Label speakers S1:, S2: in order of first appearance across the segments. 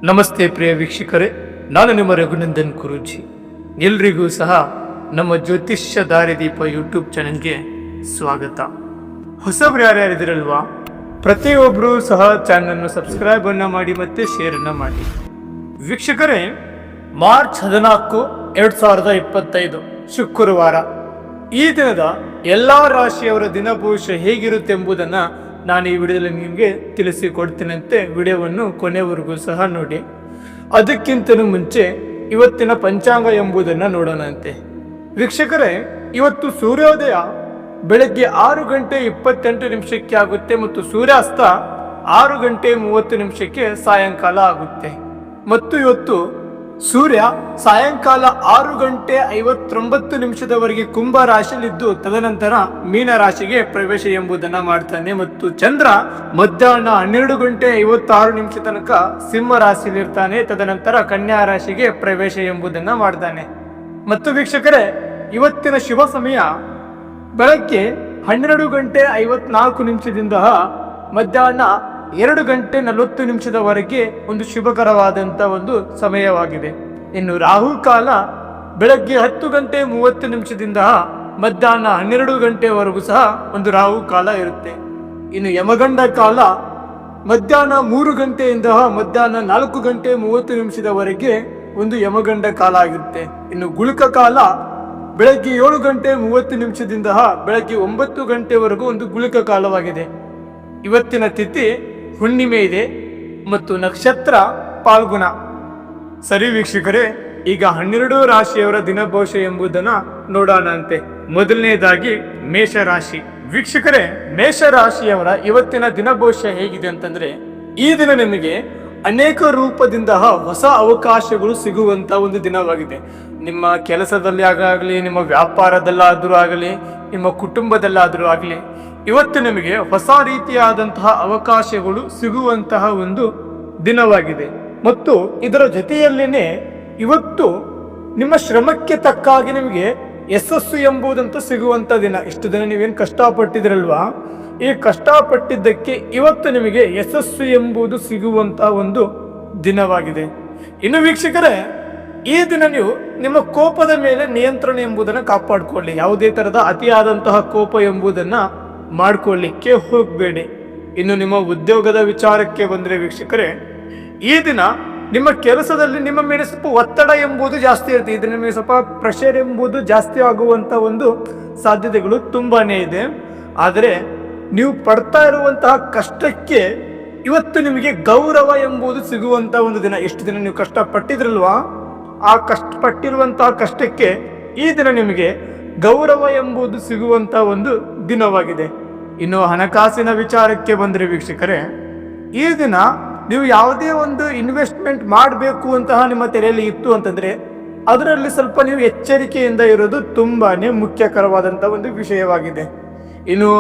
S1: ನಮಸ್ತೆ ಪ್ರಿಯ ವೀಕ್ಷಕರೇ, ನಾನು ನಿಮ್ಮ ರಘುನಂದನ್ ಗುರೂಜಿ. ಎಲ್ರಿಗೂ ಸಹ ನಮ್ಮ ಜ್ಯೋತಿಷ್ಯ ದಾರಿದೀಪ ಯೂಟ್ಯೂಬ್ ಚಾನೆಲ್ಗೆ ಸ್ವಾಗತ. ಹೊಸಬ್ರು ಯಾರ್ಯಾರಿದಿರಲ್ವಾ, ಪ್ರತಿಯೊಬ್ಬರು ಸಹ ಚಾನಲನ್ನು ಸಬ್ಸ್ಕ್ರೈಬ್ ಅನ್ನ ಮಾಡಿ ಮತ್ತೆ ಶೇರ್ ಅನ್ನ ಮಾಡಿ. ವೀಕ್ಷಕರೇ, ಮಾರ್ಚ್ 14, 2025 ಶುಕ್ರವಾರ ಈ ದಿನದ ಎಲ್ಲಾ ರಾಶಿಯವರ ದಿನ ಭವಿಷ್ಯ ಹೇಗಿರುತ್ತೆ ಎಂಬುದನ್ನು ನಾನು ಈ ವಿಡಿಯೋದಲ್ಲಿ ನಿಮಗೆ ತಿಳಿಸಿಕೊಡ್ತೀನಂತೆ. ವಿಡಿಯೋವನ್ನು ಕೊನೆವರೆಗೂ ಸಹ ನೋಡಿ. ಅದಕ್ಕಿಂತಲೂ ಮುಂಚೆ ಇವತ್ತಿನ ಪಂಚಾಂಗ ಎಂಬುದನ್ನು ನೋಡೋಣಂತೆ. ವೀಕ್ಷಕರೇ, ಇವತ್ತು ಸೂರ್ಯೋದಯ ಬೆಳಗ್ಗೆ 6:28 ಆಗುತ್ತೆ ಮತ್ತು ಸೂರ್ಯಾಸ್ತ 6:30 ಸಾಯಂಕಾಲ ಆಗುತ್ತೆ. ಮತ್ತು ಇವತ್ತು ಸೂರ್ಯ ಸಾಯಂಕಾಲ 6:59 ಕುಂಭ ರಾಶಿಯಲ್ಲಿದ್ದು ತದನಂತರ ಮೀನ ರಾಶಿಗೆ ಪ್ರವೇಶ ಎಂಬುದನ್ನು ಮಾಡ್ತಾನೆ. ಮತ್ತು ಚಂದ್ರ ಮಧ್ಯಾಹ್ನ 12:56 ತನಕ ಸಿಂಹ ರಾಶಿಯಲ್ಲಿರ್ತಾನೆ. ತದನಂತರ ಕನ್ಯಾ ರಾಶಿಗೆ ಪ್ರವೇಶ ಎಂಬುದನ್ನ ಮಾಡ್ತಾನೆ. ಮತ್ತು ವೀಕ್ಷಕರೇ, ಇವತ್ತಿನ ಶುಭ ಸಮಯ ಬೆಳಗ್ಗೆ 12:54 ಮಧ್ಯಾಹ್ನ 2:40 ಒಂದು ಶುಭಕರವಾದಂಥ ಒಂದು ಸಮಯವಾಗಿದೆ. ಇನ್ನು ರಾಹು ಕಾಲ ಬೆಳಗ್ಗೆ 10:30 ಮಧ್ಯಾಹ್ನ 12 ಸಹ ಒಂದು ರಾಹು ಕಾಲ ಇರುತ್ತೆ. ಇನ್ನು ಯಮಗಂಡ ಕಾಲ ಮಧ್ಯಾಹ್ನ 3 ಮಧ್ಯಾಹ್ನ 4:30 ಒಂದು ಯಮಗಂಡ ಕಾಲ ಆಗಿರುತ್ತೆ. ಇನ್ನು ಗುಳುಕ ಕಾಲ ಬೆಳಗ್ಗೆ 7:30 ಬೆಳಗ್ಗೆ 9 ಒಂದು ಗುಳುಕ ಕಾಲವಾಗಿದೆ. ಇವತ್ತಿನ ತಿಥಿ ಹುಣ್ಣಿಮೆ ಇದೆ ಮತ್ತು ನಕ್ಷತ್ರ ಪಾಲ್ಗುಣ. ಸರಿ ವೀಕ್ಷಕರೇ, ಈಗ 12 ರಾಶಿಯವರ ದಿನ ಭವಿಷ್ಯ ಎಂಬುದನ್ನು ನೋಡೋಣಂತೆ. ಮೊದಲನೇದಾಗಿ ಮೇಷರಾಶಿ. ವೀಕ್ಷಕರೇ, ಮೇಷರಾಶಿಯವರ ಇವತ್ತಿನ ದಿನ ಭವಿಷ್ಯ ಹೇಗಿದೆ ಅಂತಂದ್ರೆ, ಈ ದಿನ ನಿಮಗೆ ಅನೇಕ ರೂಪದಿಂದ ಹೊಸ ಅವಕಾಶಗಳು ಸಿಗುವಂತ ಒಂದು ದಿನವಾಗಿದೆ. ನಿಮ್ಮ ಕೆಲಸದಲ್ಲಿ ಆಗಲಿ, ನಿಮ್ಮ ವ್ಯಾಪಾರದಲ್ಲಾದರೂ ಆಗಲಿ, ನಿಮ್ಮ ಕುಟುಂಬದಲ್ಲಾದರೂ ಆಗಲಿ, ಇವತ್ತು ನಿಮಗೆ ಹೊಸ ರೀತಿಯಾದಂತಹ ಅವಕಾಶಗಳು ಸಿಗುವಂತಹ ಒಂದು ದಿನವಾಗಿದೆ. ಮತ್ತು ಇದರ ಜೊತೆಯಲ್ಲೇನೆ ಇವತ್ತು ನಿಮ್ಮ ಶ್ರಮಕ್ಕೆ ತಕ್ಕಾಗಿ ನಿಮಗೆ ಯಶಸ್ಸು ಎಂಬುದಂತೂ ಸಿಗುವಂತ ದಿನ. ಇಷ್ಟು ದಿನ ನೀವೇನು ಕಷ್ಟಪಟ್ಟಿದ್ರಲ್ವಾ, ಈ ಕಷ್ಟಪಟ್ಟಿದ್ದಕ್ಕೆ ಇವತ್ತು ನಿಮಗೆ ಯಶಸ್ಸು ಎಂಬುದು ಸಿಗುವಂತ ಒಂದು ದಿನವಾಗಿದೆ. ಇನ್ನು ವೀಕ್ಷಕರೇ, ಈ ದಿನ ನೀವು ನಿಮ್ಮ ಕೋಪದ ಮೇಲೆ ನಿಯಂತ್ರಣ ಎಂಬುದನ್ನು ಕಾಪಾಡಿಕೊಳ್ಳಿ. ಯಾವುದೇ ತರಹದ ಅತಿಯಾದಂತಹ ಕೋಪ ಎಂಬುದನ್ನ ಮಾಡ್ಕೊಳ್ಳಿಕ್ಕೆ ಹೋಗಬೇಡಿ. ಇನ್ನು ನಿಮ್ಮ ಉದ್ಯೋಗದ ವಿಚಾರಕ್ಕೆ ಬಂದರೆ ವೀಕ್ಷಕರೇ, ಈ ದಿನ ನಿಮ್ಮ ಕೆಲಸದಲ್ಲಿ ನಿಮ್ಮ ಮೇಲೆ ಸ್ವಲ್ಪ ಒತ್ತಡ ಎಂಬುದು ಜಾಸ್ತಿ ಇರುತ್ತೆ. ಇದು ನಿಮಗೆ ಸ್ವಲ್ಪ ಪ್ರೆಷರ್ ಎಂಬುದು ಜಾಸ್ತಿ ಆಗುವಂತ ಒಂದು ಸಾಧ್ಯತೆಗಳು ತುಂಬಾನೇ ಇದೆ. ಆದರೆ ನೀವು ಪಡ್ತಾ ಇರುವಂತಹ ಕಷ್ಟಕ್ಕೆ ಇವತ್ತು ನಿಮಗೆ ಗೌರವ ಎಂಬುದು ಸಿಗುವಂತ ಒಂದು ದಿನ. ಎಷ್ಟು ದಿನ ನೀವು ಕಷ್ಟಪಟ್ಟಿದ್ರಲ್ವಾ, ಆ ಕಷ್ಟಪಟ್ಟಿರುವಂತಹ ಕಷ್ಟಕ್ಕೆ ಈ ದಿನ ನಿಮಗೆ ಗೌರವ ಎಂಬುದು ಸಿಗುವಂತ ಒಂದು ದಿನವಾಗಿದೆ. ಇನ್ನು ಹಣಕಾಸಿನ ವಿಚಾರಕ್ಕೆ ಬಂದರೆ ವೀಕ್ಷಕರೇ, ಈ ದಿನ ನೀವು ಯಾವುದೇ ಒಂದು ಇನ್ವೆಸ್ಟ್ಮೆಂಟ್ ಮಾಡಬೇಕು ಅಂತಹ ನಿಮ್ಮ ತಲೆಯಲ್ಲಿ ಇತ್ತು ಅಂತಂದ್ರೆ ಅದರಲ್ಲಿ ಸ್ವಲ್ಪ ನೀವು ಎಚ್ಚರಿಕೆಯಿಂದ ಇರೋದು ತುಂಬಾನೇ ಮುಖ್ಯಕರವಾದಂತ ಒಂದು ವಿಷಯವಾಗಿದೆ. ಇನ್ನು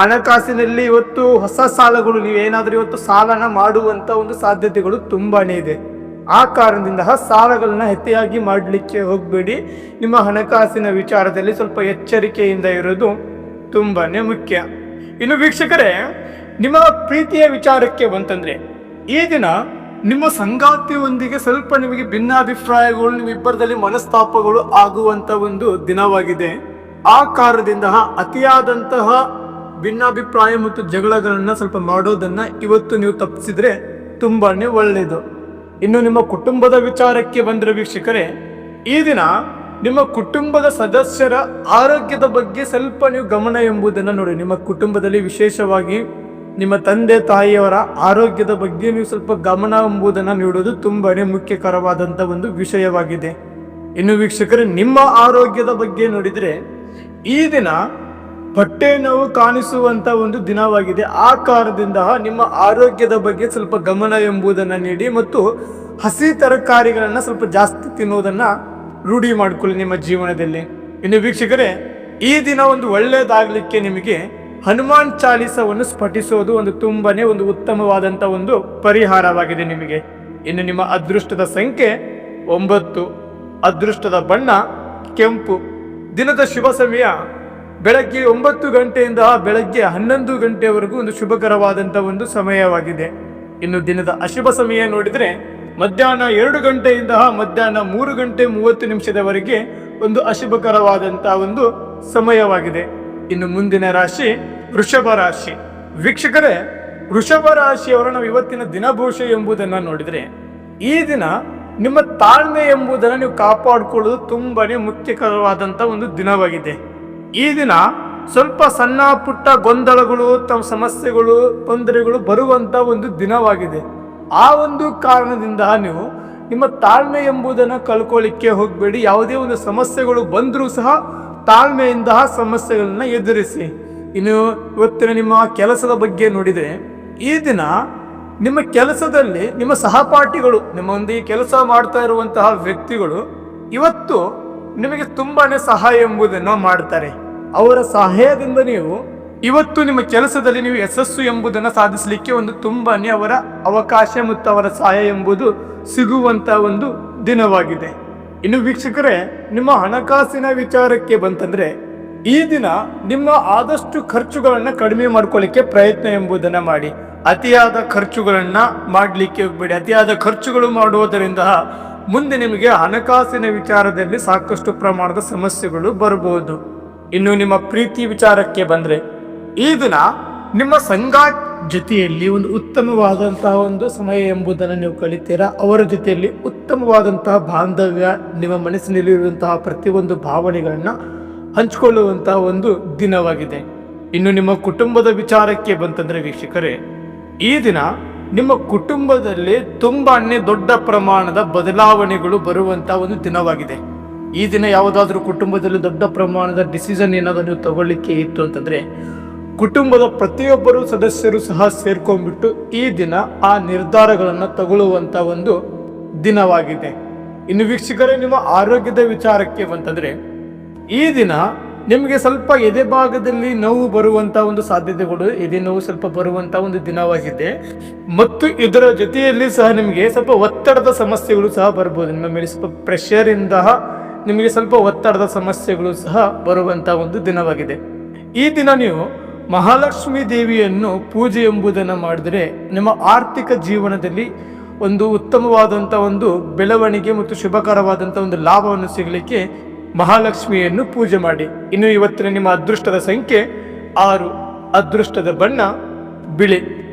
S1: ಹಣಕಾಸಿನಲ್ಲಿ ಇವತ್ತು ಹೊಸ ಸಾಲಗಳು, ನೀವೇನಾದ್ರೂ ಇವತ್ತು ಸಾಲನ ಮಾಡುವಂತ ಒಂದು ಸಾಧ್ಯತೆಗಳು ತುಂಬಾನೇ ಇದೆ. ಆ ಕಾರಣದಿಂದ ಸಾಲಗಳನ್ನ ಹೆಚ್ಚಾಗಿ ಮಾಡಲಿಕ್ಕೆ ಹೋಗಬೇಡಿ. ನಿಮ್ಮ ಹಣಕಾಸಿನ ವಿಚಾರದಲ್ಲಿ ಸ್ವಲ್ಪ ಎಚ್ಚರಿಕೆಯಿಂದ ಇರೋದು ತುಂಬಾನೇ ಮುಖ್ಯ. ಇನ್ನು ವೀಕ್ಷಕರೇ, ನಿಮ್ಮ ಪ್ರೀತಿಯ ವಿಚಾರಕ್ಕೆ ಬಂತಂದ್ರೆ ಈ ದಿನ ನಿಮ್ಮ ಸಂಗಾತಿಯೊಂದಿಗೆ ಸ್ವಲ್ಪ ನಿಮಗೆ ಭಿನ್ನಾಭಿಪ್ರಾಯಗಳು, ನಿಮ್ಮಿಬ್ಬರದಲ್ಲಿ ಮನಸ್ತಾಪಗಳು ಆಗುವಂತ ಒಂದು ದಿನವಾಗಿದೆ. ಆ ಕಾರಣದಿಂದ ಅತಿಯಾದಂತಹ ಭಿನ್ನಾಭಿಪ್ರಾಯ ಮತ್ತು ಜಗಳಗಳನ್ನ ಸ್ವಲ್ಪ ಮಾಡೋದನ್ನ ಇವತ್ತು ನೀವು ತಪ್ಪಿಸಿದ್ರೆ ತುಂಬಾನೇ ಒಳ್ಳೆಯದು. ಇನ್ನು ನಿಮ್ಮ ಕುಟುಂಬದ ವಿಚಾರಕ್ಕೆ ಬಂದರೆ ವೀಕ್ಷಕರೇ, ಈ ದಿನ ನಿಮ್ಮ ಕುಟುಂಬದ ಸದಸ್ಯರ ಆರೋಗ್ಯದ ಬಗ್ಗೆ ಸ್ವಲ್ಪ ನೀವು ಗಮನ ಎಂಬುದನ್ನು ನೋಡಿ. ನಿಮ್ಮ ಕುಟುಂಬದಲ್ಲಿ ವಿಶೇಷವಾಗಿ ನಿಮ್ಮ ತಂದೆ ತಾಯಿಯವರ ಆರೋಗ್ಯದ ಬಗ್ಗೆ ನೀವು ಸ್ವಲ್ಪ ಗಮನ ಎಂಬುದನ್ನು ನೀಡುವುದು ತುಂಬಾನೇ ಮುಖ್ಯಕರವಾದಂಥ ಒಂದು ವಿಷಯವಾಗಿದೆ. ಇನ್ನು ವೀಕ್ಷಕರೇ, ನಿಮ್ಮ ಆರೋಗ್ಯದ ಬಗ್ಗೆ ನೋಡಿದರೆ ಈ ದಿನ ಹೊಟ್ಟೆ ನೋವು ಕಾಣಿಸುವಂತ ಒಂದು ದಿನವಾಗಿದೆ. ಆ ಕಾರಣದಿಂದ ನಿಮ್ಮ ಆರೋಗ್ಯದ ಬಗ್ಗೆ ಸ್ವಲ್ಪ ಗಮನ ಎಂಬುದನ್ನು ನೀಡಿ ಮತ್ತು ಹಸಿ ತರಕಾರಿಗಳನ್ನ ಸ್ವಲ್ಪ ಜಾಸ್ತಿ ತಿನ್ನುವುದನ್ನ ರೂಢಿ ಮಾಡಿಕೊಳ್ಳಿ ನಿಮ್ಮ ಜೀವನದಲ್ಲಿ. ಇನ್ನು ವೀಕ್ಷಕರೇ, ಈ ದಿನ ಒಂದು ಒಳ್ಳೆಯದಾಗಲಿಕ್ಕೆ ನಿಮಗೆ ಹನುಮಾನ್ ಚಾಲೀಸವನ್ನು ಸ್ಫಟಿಸೋದು ಒಂದು ತುಂಬಾನೇ ಒಂದು ಉತ್ತಮವಾದಂತ ಒಂದು ಪರಿಹಾರವಾಗಿದೆ ನಿಮಗೆ. ಇನ್ನು ನಿಮ್ಮ ಅದೃಷ್ಟದ ಸಂಖ್ಯೆ 9, ಅದೃಷ್ಟದ ಬಣ್ಣ ಕೆಂಪು. ದಿನದ ಶುಭ ಸಮಯ ಬೆಳಗ್ಗೆ 9 ಗಂಟೆಯಿಂದ ಬೆಳಗ್ಗೆ 11 ಗಂಟೆವರೆಗೂ ಒಂದು ಶುಭಕರವಾದಂಥ ಒಂದು ಸಮಯವಾಗಿದೆ. ಇನ್ನು ದಿನದ ಅಶುಭ ಸಮಯ ನೋಡಿದರೆ ಮಧ್ಯಾಹ್ನ 2 ಗಂಟೆಯಿಂದ ಮಧ್ಯಾಹ್ನ 3 ಗಂಟೆ 30 ನಿಮಿಷದವರೆಗೆ ಒಂದು ಅಶುಭಕರವಾದಂತಹ ಒಂದು ಸಮಯವಾಗಿದೆ. ಇನ್ನು ಮುಂದಿನ ರಾಶಿ ವೃಷಭ ರಾಶಿ. ವೀಕ್ಷಕರೇ, ವೃಷಭ ರಾಶಿಯವರ ನಾವು ಇವತ್ತಿನ ದಿನಭೂಷೆ ಎಂಬುದನ್ನು ನೋಡಿದರೆ, ಈ ದಿನ ನಿಮ್ಮ ತಾಳ್ಮೆ ಎಂಬುದನ್ನು ನೀವು ಕಾಪಾಡಿಕೊಳ್ಳುವುದು ತುಂಬಾನೇ ಮುಖ್ಯಕರವಾದಂಥ ಒಂದು ದಿನವಾಗಿದೆ. ಈ ದಿನ ಸ್ವಲ್ಪ ಸಣ್ಣ ಪುಟ್ಟ ಗೊಂದಲಗಳು, ತಮ್ಮ ಸಮಸ್ಯೆಗಳು, ತೊಂದರೆಗಳು ಬರುವಂತ ಒಂದು ದಿನವಾಗಿದೆ. ಆ ಒಂದು ಕಾರಣದಿಂದ ನೀವು ನಿಮ್ಮ ತಾಳ್ಮೆ ಎಂಬುದನ್ನು ಕಳ್ಕೊಳ್ಳಿಕ್ಕೆ ಹೋಗಬೇಡಿ. ಯಾವುದೇ ಒಂದು ಸಮಸ್ಯೆಗಳು ಬಂದರೂ ಸಹ ತಾಳ್ಮೆಯಿಂದ ಸಮಸ್ಯೆಗಳನ್ನ ಎದುರಿಸಿ. ಇನ್ನು ಇವತ್ತಿನ ನಿಮ್ಮ ಕೆಲಸದ ಬಗ್ಗೆ ನೋಡಿದರೆ, ಈ ದಿನ ನಿಮ್ಮ ಕೆಲಸದಲ್ಲಿ ನಿಮ್ಮ ಸಹಪಾಠಿಗಳು, ನಿಮ್ಮೊಂದಿಗೆ ಕೆಲಸ ಮಾಡ್ತಾ ಇರುವಂತಹ ವ್ಯಕ್ತಿಗಳು ಇವತ್ತು ನಿಮಗೆ ತುಂಬಾನೇ ಸಹಾಯ ಎಂಬುದನ್ನು ಮಾಡ್ತಾರೆ. ಅವರ ಸಹಾಯದಿಂದ ನೀವು ಇವತ್ತು ನಿಮ್ಮ ಕೆಲಸದಲ್ಲಿ ನೀವು ಯಶಸ್ಸು ಎಂಬುದನ್ನು ಸಾಧಿಸಲಿಕ್ಕೆ ಒಂದು ತುಂಬಾನೇ ಅವರ ಅವಕಾಶ ಮತ್ತು ಅವರ ಸಹಾಯ ಎಂಬುದು ಸಿಗುವಂತ ಒಂದು ದಿನವಾಗಿದೆ. ಇನ್ನು ವೀಕ್ಷಕರೇ, ನಿಮ್ಮ ಹಣಕಾಸಿನ ವಿಚಾರಕ್ಕೆ ಬಂತಂದ್ರೆ, ಈ ದಿನ ನಿಮ್ಮ ಆದಷ್ಟು ಖರ್ಚುಗಳನ್ನ ಕಡಿಮೆ ಮಾಡ್ಕೊಳ್ಳಿಕ್ಕೆ ಪ್ರಯತ್ನ ಎಂಬುದನ್ನ ಮಾಡಿ. ಅತಿಯಾದ ಖರ್ಚುಗಳನ್ನ ಮಾಡಲಿಕ್ಕೆ ಹೋಗ್ಬೇಡಿ. ಅತಿಯಾದ ಖರ್ಚುಗಳು ಮಾಡುವುದರಿಂದ ಮುಂದೆ ನಿಮಗೆ ಹಣಕಾಸಿನ ವಿಚಾರದಲ್ಲಿ ಸಾಕಷ್ಟು ಪ್ರಮಾಣದ ಸಮಸ್ಯೆಗಳು ಬರಬಹುದು. ಇನ್ನು ನಿಮ್ಮ ಪ್ರೀತಿ ವಿಚಾರಕ್ಕೆ ಬಂದ್ರೆ, ಈ ದಿನ ನಿಮ್ಮ ಸಂಗಾತಿ ಜೊತೆಯಲ್ಲಿ ಒಂದು ಉತ್ತಮವಾದಂತಹ ಒಂದು ಸಮಯ ಎಂಬುದನ್ನು ನೀವು ಕಲಿತೀರಾ. ಅವರ ಜೊತೆಯಲ್ಲಿ ಉತ್ತಮವಾದಂತಹ ಬಾಂಧವ್ಯ, ನಿಮ್ಮ ಮನಸ್ಸಿನಲ್ಲಿರುವಂತಹ ಪ್ರತಿಯೊಂದು ಭಾವನೆಗಳನ್ನ ಹಂಚಿಕೊಳ್ಳುವಂತಹ ಒಂದು ದಿನವಾಗಿದೆ. ಇನ್ನು ನಿಮ್ಮ ಕುಟುಂಬದ ವಿಚಾರಕ್ಕೆ ಬಂತಂದ್ರೆ ವೀಕ್ಷಕರೇ, ಈ ದಿನ ನಿಮ್ಮ ಕುಟುಂಬದಲ್ಲಿ ತುಂಬಾನೇ ದೊಡ್ಡ ಪ್ರಮಾಣದ ಬದಲಾವಣೆಗಳು ಬರುವಂತಹ ಒಂದು ದಿನವಾಗಿದೆ. ಈ ದಿನ ಯಾವುದಾದ್ರೂ ಕುಟುಂಬದಲ್ಲಿ ದೊಡ್ಡ ಪ್ರಮಾಣದ ಡಿಸಿಷನ್ ಏನಾದರೂ ನೀವು ತಗೊಳ್ಳಿಕ್ಕೆ ಇತ್ತು ಅಂತಂದ್ರೆ, ಕುಟುಂಬದ ಪ್ರತಿಯೊಬ್ಬರು ಸದಸ್ಯರು ಸಹ ಸೇರ್ಕೊಂಡ್ಬಿಟ್ಟು ಈ ದಿನ ಆ ನಿರ್ಧಾರಗಳನ್ನು ತಗೊಳ್ಳುವಂತ ಒಂದು ದಿನವಾಗಿದೆ. ಇನ್ನು ವೀಕ್ಷಕರೇ, ನಿಮ್ಮ ಆರೋಗ್ಯದ ವಿಚಾರಕ್ಕೆ ಬಂತಂದ್ರೆ, ಈ ದಿನ ನಿಮಗೆ ಸ್ವಲ್ಪ ಎದೆ ಭಾಗದಲ್ಲಿ ನೋವು ಬರುವಂತ ಒಂದು ಸಾಧ್ಯತೆಗಳು, ಎದೆ ನೋವು ಸ್ವಲ್ಪ ಬರುವಂತ ಒಂದು ದಿನವಾಗಿದೆ. ಮತ್ತು ಇದರ ಜೊತೆಯಲ್ಲಿ ಸಹ ನಿಮಗೆ ಸ್ವಲ್ಪ ಒತ್ತಡದ ಸಮಸ್ಯೆಗಳು ಸಹ ಬರ್ಬೋದು. ನಿಮ್ಮ ಮೇಲೆ ಸ್ವಲ್ಪ ಪ್ರೆಷರ್ ಇಂದ ನಿಮಗೆ ಸ್ವಲ್ಪ ಒತ್ತಡದ ಸಮಸ್ಯೆಗಳು ಸಹ ಬರುವಂತ ಒಂದು ದಿನವಾಗಿದೆ. ಈ ದಿನ ನೀವು ಮಹಾಲಕ್ಷ್ಮಿ ದೇವಿಯನ್ನು ಪೂಜೆ ಎಂಬುದನ್ನು ಮಾಡಿದರೆ ನಿಮ್ಮ ಆರ್ಥಿಕ ಜೀವನದಲ್ಲಿ ಒಂದು ಉತ್ತಮವಾದಂಥ ಒಂದು ಬೆಳವಣಿಗೆ ಮತ್ತು ಶುಭಕರವಾದಂಥ ಒಂದು ಲಾಭವನ್ನು ಸಿಗಲಿಕ್ಕೆ ಮಹಾಲಕ್ಷ್ಮಿಯನ್ನು ಪೂಜೆ ಮಾಡಿ. ಇನ್ನು ಇವತ್ತಿನ ನಿಮ್ಮ ಅದೃಷ್ಟದ ಸಂಖ್ಯೆ 6, ಅದೃಷ್ಟದ ಬಣ್ಣ ಬಿಳಿ.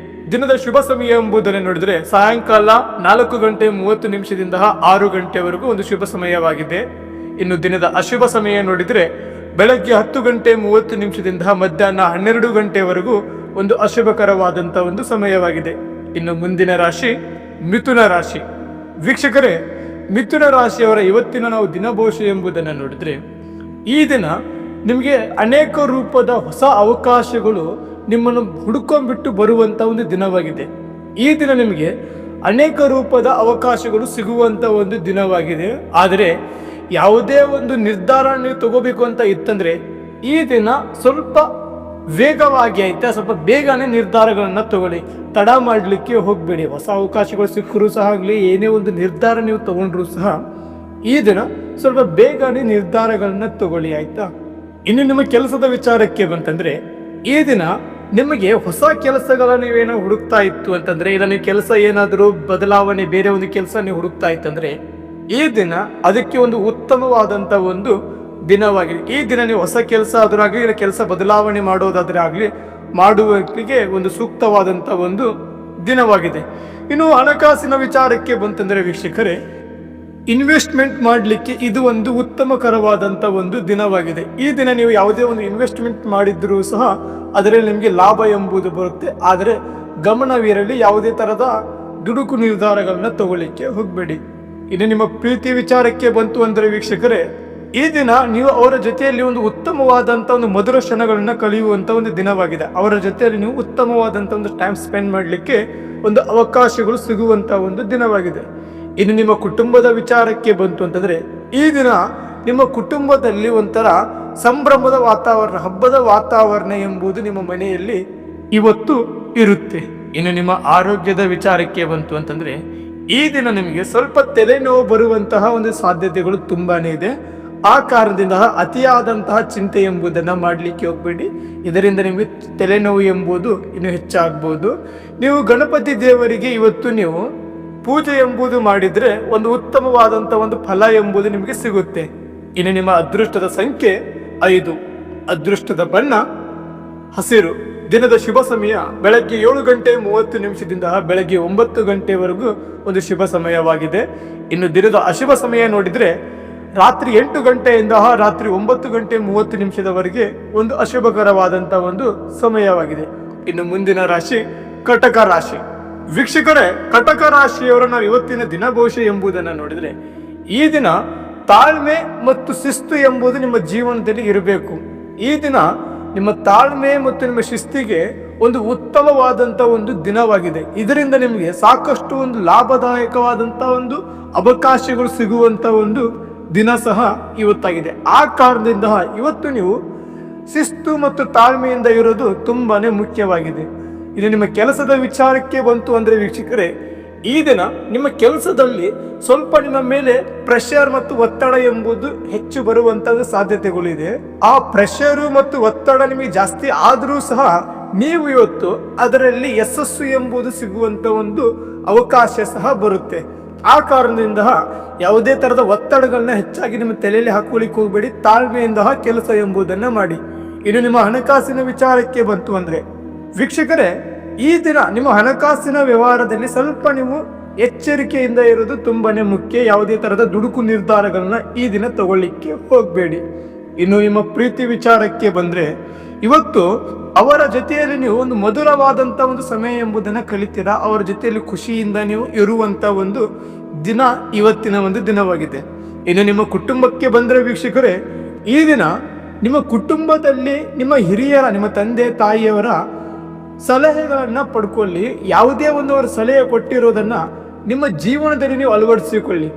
S1: ದಿನದ ಶುಭ ಸಮಯ ಎಂಬುದನ್ನು ನೋಡಿದರೆ ಸಾಯಂಕಾಲ 4:30 6 ಗಂಟೆವರೆಗೂ ಒಂದು ಶುಭ ಸಮಯವಾಗಿದೆ. ಇನ್ನು ದಿನದ ಅಶುಭ ಸಮಯ ನೋಡಿದರೆ ಬೆಳಗ್ಗೆ 10:30 ಮಧ್ಯಾಹ್ನ 12 ಗಂಟೆವರೆಗೂ ಒಂದು ಅಶುಭಕರವಾದಂಥ ಒಂದು ಸಮಯವಾಗಿದೆ. ಇನ್ನು ಮುಂದಿನ ರಾಶಿ ಮಿಥುನ ರಾಶಿ. ವೀಕ್ಷಕರೇ, ಮಿಥುನ ರಾಶಿಯವರ ಇವತ್ತಿನ ನಾವು ದಿನಭೂಷೆ ಎಂಬುದನ್ನು ನೋಡಿದ್ರೆ, ಈ ದಿನ ನಿಮಗೆ ಅನೇಕ ರೂಪದ ಹೊಸ ಅವಕಾಶಗಳು ನಿಮ್ಮನ್ನು ಹುಡುಕೊಂಡ್ಬಿಟ್ಟು ಬರುವಂತ ಒಂದು ದಿನವಾಗಿದೆ. ಈ ದಿನ ನಿಮಗೆ ಅನೇಕ ರೂಪದ ಅವಕಾಶಗಳು ಸಿಗುವಂತ ಒಂದು ದಿನವಾಗಿದೆ. ಆದರೆ ಯಾವುದೇ ಒಂದು ನಿರ್ಧಾರ ನೀವು ತಗೋಬೇಕು ಅಂತ ಇತ್ತಂದ್ರೆ, ಈ ದಿನ ಸ್ವಲ್ಪ ವೇಗವಾಗಿ ಆಯ್ತಾ, ಸ್ವಲ್ಪ ಬೇಗನೆ ನಿರ್ಧಾರಗಳನ್ನ ತಗೊಳ್ಳಿ. ತಡ ಮಾಡಲಿಕ್ಕೆ ಹೋಗಬೇಡಿ. ಹೊಸ ಅವಕಾಶಗಳು ಸಿಕ್ಕರೂ ಸಹ ಆಗಲಿ, ಏನೇ ಒಂದು ನಿರ್ಧಾರ ನೀವು ತಗೊಂಡ್ರು ಸಹ ಈ ದಿನ ಸ್ವಲ್ಪ ಬೇಗನೆ ನಿರ್ಧಾರಗಳನ್ನ ತಗೊಳ್ಳಿ, ಆಯ್ತಾ. ಇನ್ನು ನಿಮ್ಮ ಕೆಲಸದ ವಿಚಾರಕ್ಕೆ ಬಂತಂದ್ರೆ, ಈ ದಿನ ನಿಮಗೆ ಹೊಸ ಕೆಲಸಗಳ ನೀವೇನೋ ಹುಡುಕ್ತಾ ಇತ್ತು ಅಂತಂದ್ರೆ, ಇಲ್ಲ ನೀವು ಕೆಲಸ ಏನಾದರೂ ಬದಲಾವಣೆ, ಬೇರೆ ಒಂದು ಕೆಲಸ ನೀವು ಹುಡುಕ್ತಾ ಇತ್ತಂದ್ರೆ, ಈ ದಿನ ಅದಕ್ಕೆ ಒಂದು ಉತ್ತಮವಾದಂಥ ಒಂದು ದಿನವಾಗಿದೆ. ಈ ದಿನ ನೀವು ಹೊಸ ಕೆಲಸ ಆದ್ರಾಗಲಿ, ಇಲ್ಲ ಕೆಲಸ ಬದಲಾವಣೆ ಮಾಡೋದಾದ್ರೆ ಆಗಲಿ, ಮಾಡುವಕ್ಕೆ ಒಂದು ಸೂಕ್ತವಾದಂಥ ಒಂದು ದಿನವಾಗಿದೆ. ಇನ್ನು ಹಣಕಾಸಿನ ವಿಚಾರಕ್ಕೆ ಬಂತಂದ್ರೆ ವೀಕ್ಷಕರೇ, ಇನ್ವೆಸ್ಟ್ಮೆಂಟ್ ಮಾಡಲಿಕ್ಕೆ ಇದು ಒಂದು ಉತ್ತಮಕರವಾದಂಥ ಒಂದು ದಿನವಾಗಿದೆ. ಈ ದಿನ ನೀವು ಯಾವುದೇ ಒಂದು ಇನ್ವೆಸ್ಟ್ಮೆಂಟ್ ಮಾಡಿದ್ರೂ ಸಹ ಅದರಲ್ಲಿ ನಿಮಗೆ ಲಾಭ ಎಂಬುದು ಬರುತ್ತೆ. ಆದರೆ ಗಮನವಿರಲಿ, ಯಾವುದೇ ಥರದ ದುಡುಕು ನಿರ್ಧಾರಗಳನ್ನ ತಗೊಳ್ಳಿಕ್ಕೆ ಹೋಗಬೇಡಿ. ಇನ್ನು ನಿಮ್ಮ ಪ್ರೀತಿ ವಿಚಾರಕ್ಕೆ ಬಂತು ಅಂದರೆ ವೀಕ್ಷಕರೇ, ಈ ದಿನ ನೀವು ಅವರ ಜೊತೆಯಲ್ಲಿ ಒಂದು ಉತ್ತಮವಾದಂಥ ಒಂದು ಮಧುರ ಕ್ಷಣಗಳನ್ನ ಕಳೆಯುವಂಥ ಒಂದು ದಿನವಾಗಿದೆ. ಅವರ ಜೊತೆಯಲ್ಲಿ ನೀವು ಉತ್ತಮವಾದಂಥ ಒಂದು ಟೈಮ್ ಸ್ಪೆಂಡ್ ಮಾಡಲಿಕ್ಕೆ ಒಂದು ಅವಕಾಶಗಳು ಸಿಗುವಂಥ ಒಂದು ದಿನವಾಗಿದೆ. ಇನ್ನು ನಿಮ್ಮ ಕುಟುಂಬದ ವಿಚಾರಕ್ಕೆ ಬಂತು ಅಂತಂದ್ರೆ, ಈ ದಿನ ನಿಮ್ಮ ಕುಟುಂಬದಲ್ಲಿ ಒಂಥರ ಸಂಭ್ರಮದ ವಾತಾವರಣ, ಹಬ್ಬದ ವಾತಾವರಣ ಎಂಬುದು ನಿಮ್ಮ ಮನೆಯಲ್ಲಿ ಇವತ್ತು ಇರುತ್ತೆ. ಇನ್ನು ನಿಮ್ಮ ಆರೋಗ್ಯದ ವಿಚಾರಕ್ಕೆ ಬಂತು ಅಂತಂದ್ರೆ, ಈ ದಿನ ನಿಮಗೆ ಸ್ವಲ್ಪ ತಲೆನೋವು ಬರುವಂತಹ ಒಂದು ಸಾಧ್ಯತೆಗಳು ತುಂಬಾನೇ ಇದೆ. ಆ ಕಾರಣದಿಂದ ಅತಿಯಾದಂತಹ ಚಿಂತೆ ಎಂಬುದನ್ನು ಮಾಡಲಿಕ್ಕೆ ಹೋಗ್ಬೇಡಿ. ಇದರಿಂದ ನಿಮಗೆ ತಲೆನೋವು ಎಂಬುದು ಇನ್ನು ಹೆಚ್ಚಾಗ್ಬೋದು. ನೀವು ಗಣಪತಿ ದೇವರಿಗೆ ಇವತ್ತು ನೀವು ಪೂಜೆ ಎಂಬುದು ಮಾಡಿದ್ರೆ ಒಂದು ಉತ್ತಮವಾದಂಥ ಒಂದು ಫಲ ಎಂಬುದು ನಿಮಗೆ ಸಿಗುತ್ತೆ. ಇನ್ನು ನಿಮ್ಮ ಅದೃಷ್ಟದ ಸಂಖ್ಯೆ 5, ಅದೃಷ್ಟದ ಬಣ್ಣ ಹಸಿರು. ದಿನದ ಶುಭ ಸಮಯ ಬೆಳಗ್ಗೆ 7:30 ಬೆಳಗ್ಗೆ 9 ಗಂಟೆವರೆಗೂ ಒಂದು ಶುಭ ಸಮಯವಾಗಿದೆ. ಇನ್ನು ದಿನದ ಅಶುಭ ಸಮಯ ನೋಡಿದ್ರೆ ರಾತ್ರಿ 8 ಗಂಟೆಯಿಂದ ರಾತ್ರಿ 9:30 ಒಂದು ಅಶುಭಕರವಾದಂಥ ಒಂದು ಸಮಯವಾಗಿದೆ. ಇನ್ನು ಮುಂದಿನ ರಾಶಿ ಕಟಕ ರಾಶಿ. ವೀಕ್ಷಕರೇ, ಕಟಕ ರಾಶಿಯವರು ನಾವು ಇವತ್ತಿನ ದಿನ ಭವಿಷ್ಯ ಎಂಬುದನ್ನು ನೋಡಿದ್ರೆ, ಈ ದಿನ ತಾಳ್ಮೆ ಮತ್ತು ಶಿಸ್ತು ಎಂಬುದು ನಿಮ್ಮ ಜೀವನದಲ್ಲಿ ಇರಬೇಕು. ಈ ದಿನ ನಿಮ್ಮ ತಾಳ್ಮೆ ಮತ್ತು ನಿಮ್ಮ ಶಿಸ್ತಿಗೆ ಒಂದು ಉತ್ತಮವಾದಂಥ ಒಂದು ದಿನವಾಗಿದೆ. ಇದರಿಂದ ನಿಮಗೆ ಸಾಕಷ್ಟು ಒಂದು ಲಾಭದಾಯಕವಾದಂಥ ಒಂದು ಅವಕಾಶಗಳು ಸಿಗುವಂಥ ಒಂದು ದಿನ ಸಹ ಇವತ್ತಾಗಿದೆ. ಆ ಕಾರಣದಿಂದ ಇವತ್ತು ನೀವು ಶಿಸ್ತು ಮತ್ತು ತಾಳ್ಮೆಯಿಂದ ಇರೋದು ತುಂಬಾನೇ ಮುಖ್ಯವಾಗಿದೆ. ಇದು ನಿಮ್ಮ ಕೆಲಸದ ವಿಚಾರಕ್ಕೆ ಬಂತು ಅಂದ್ರೆ ವೀಕ್ಷಕರೇ, ಈ ದಿನ ನಿಮ್ಮ ಕೆಲಸದಲ್ಲಿ ಸ್ವಲ್ಪ ನಿಮ್ಮ ಮೇಲೆ ಪ್ರೆಷರ್ ಮತ್ತು ಒತ್ತಡ ಎಂಬುದು ಹೆಚ್ಚು ಬರುವಂತಹ ಸಾಧ್ಯತೆಗಳಿದೆ. ಆ ಪ್ರೆಷರು ಮತ್ತು ಒತ್ತಡ ನಿಮಗೆ ಜಾಸ್ತಿ ಆದರೂ ಸಹ ನೀವು ಇವತ್ತು ಅದರಲ್ಲಿ ಯಶಸ್ಸು ಎಂಬುದು ಸಿಗುವಂತ ಒಂದು ಅವಕಾಶ ಸಹ ಬರುತ್ತೆ. ಆ ಕಾರಣದಿಂದ ಯಾವುದೇ ತರದ ಒತ್ತಡಗಳನ್ನ ಹೆಚ್ಚಾಗಿ ನಿಮ್ಮ ತಲೆಯಲ್ಲಿ ಹಾಕೊಳ್ಳಿಕ್ಕೆ ಹೋಗಬೇಡಿ. ತಾಳ್ಮೆಯಿಂದ ಕೆಲಸ ಎಂಬುದನ್ನ ಮಾಡಿ. ಇನ್ನು ನಿಮ್ಮ ಹಣಕಾಸಿನ ವಿಚಾರಕ್ಕೆ ಬಂತು ಅಂದ್ರೆ ವೀಕ್ಷಕರೇ, ಈ ದಿನ ನಿಮ್ಮ ಹಣಕಾಸಿನ ವ್ಯವಹಾರದಲ್ಲಿ ಸ್ವಲ್ಪ ನೀವು ಎಚ್ಚರಿಕೆಯಿಂದ ಇರೋದು ತುಂಬಾನೇ ಮುಖ್ಯ. ಯಾವುದೇ ತರಹದ ದುಡುಕು ನಿರ್ಧಾರಗಳನ್ನ ಈ ದಿನ ತಗೊಳ್ಳಿಕ್ಕೆ ಹೋಗಬೇಡಿ. ಇನ್ನು ನಿಮ್ಮ ಪ್ರೀತಿ ವಿಚಾರಕ್ಕೆ ಬಂದ್ರೆ ಇವತ್ತು ಅವರ ಜೊತೆಯಲ್ಲಿ ನೀವು ಒಂದು ಮಧುರವಾದಂತ ಒಂದು ಸಮಯ ಎಂಬುದನ್ನ ಕಲಿತೀರಾ. ಅವರ ಜೊತೆಯಲ್ಲಿ ಖುಷಿಯಿಂದ ನೀವು ಇರುವಂತ ಒಂದು ದಿನ ಇವತ್ತಿನ ಒಂದು ದಿನವಾಗಿದೆ. ಇನ್ನು ನಿಮ್ಮ ಕುಟುಂಬಕ್ಕೆ ಬಂದ್ರೆ ವೀಕ್ಷಕರೇ, ಈ ದಿನ ನಿಮ್ಮ ಕುಟುಂಬದಲ್ಲಿ ನಿಮ್ಮ ಹಿರಿಯರ, ನಿಮ್ಮ ತಂದೆ ತಾಯಿಯವರ ಸಲಹೆಗಳನ್ನ ಪಡ್ಕೊಳ್ಳಿ. ಯಾವುದೇ ಒಂದು ಅವರು ಸಲಹೆ ಕೊಟ್ಟಿರೋದನ್ನ ನಿಮ್ಮ ಜೀವನದಲ್ಲಿ ನೀವು ಅಳವಡಿಸಿಕೊಳ್ಳಿ.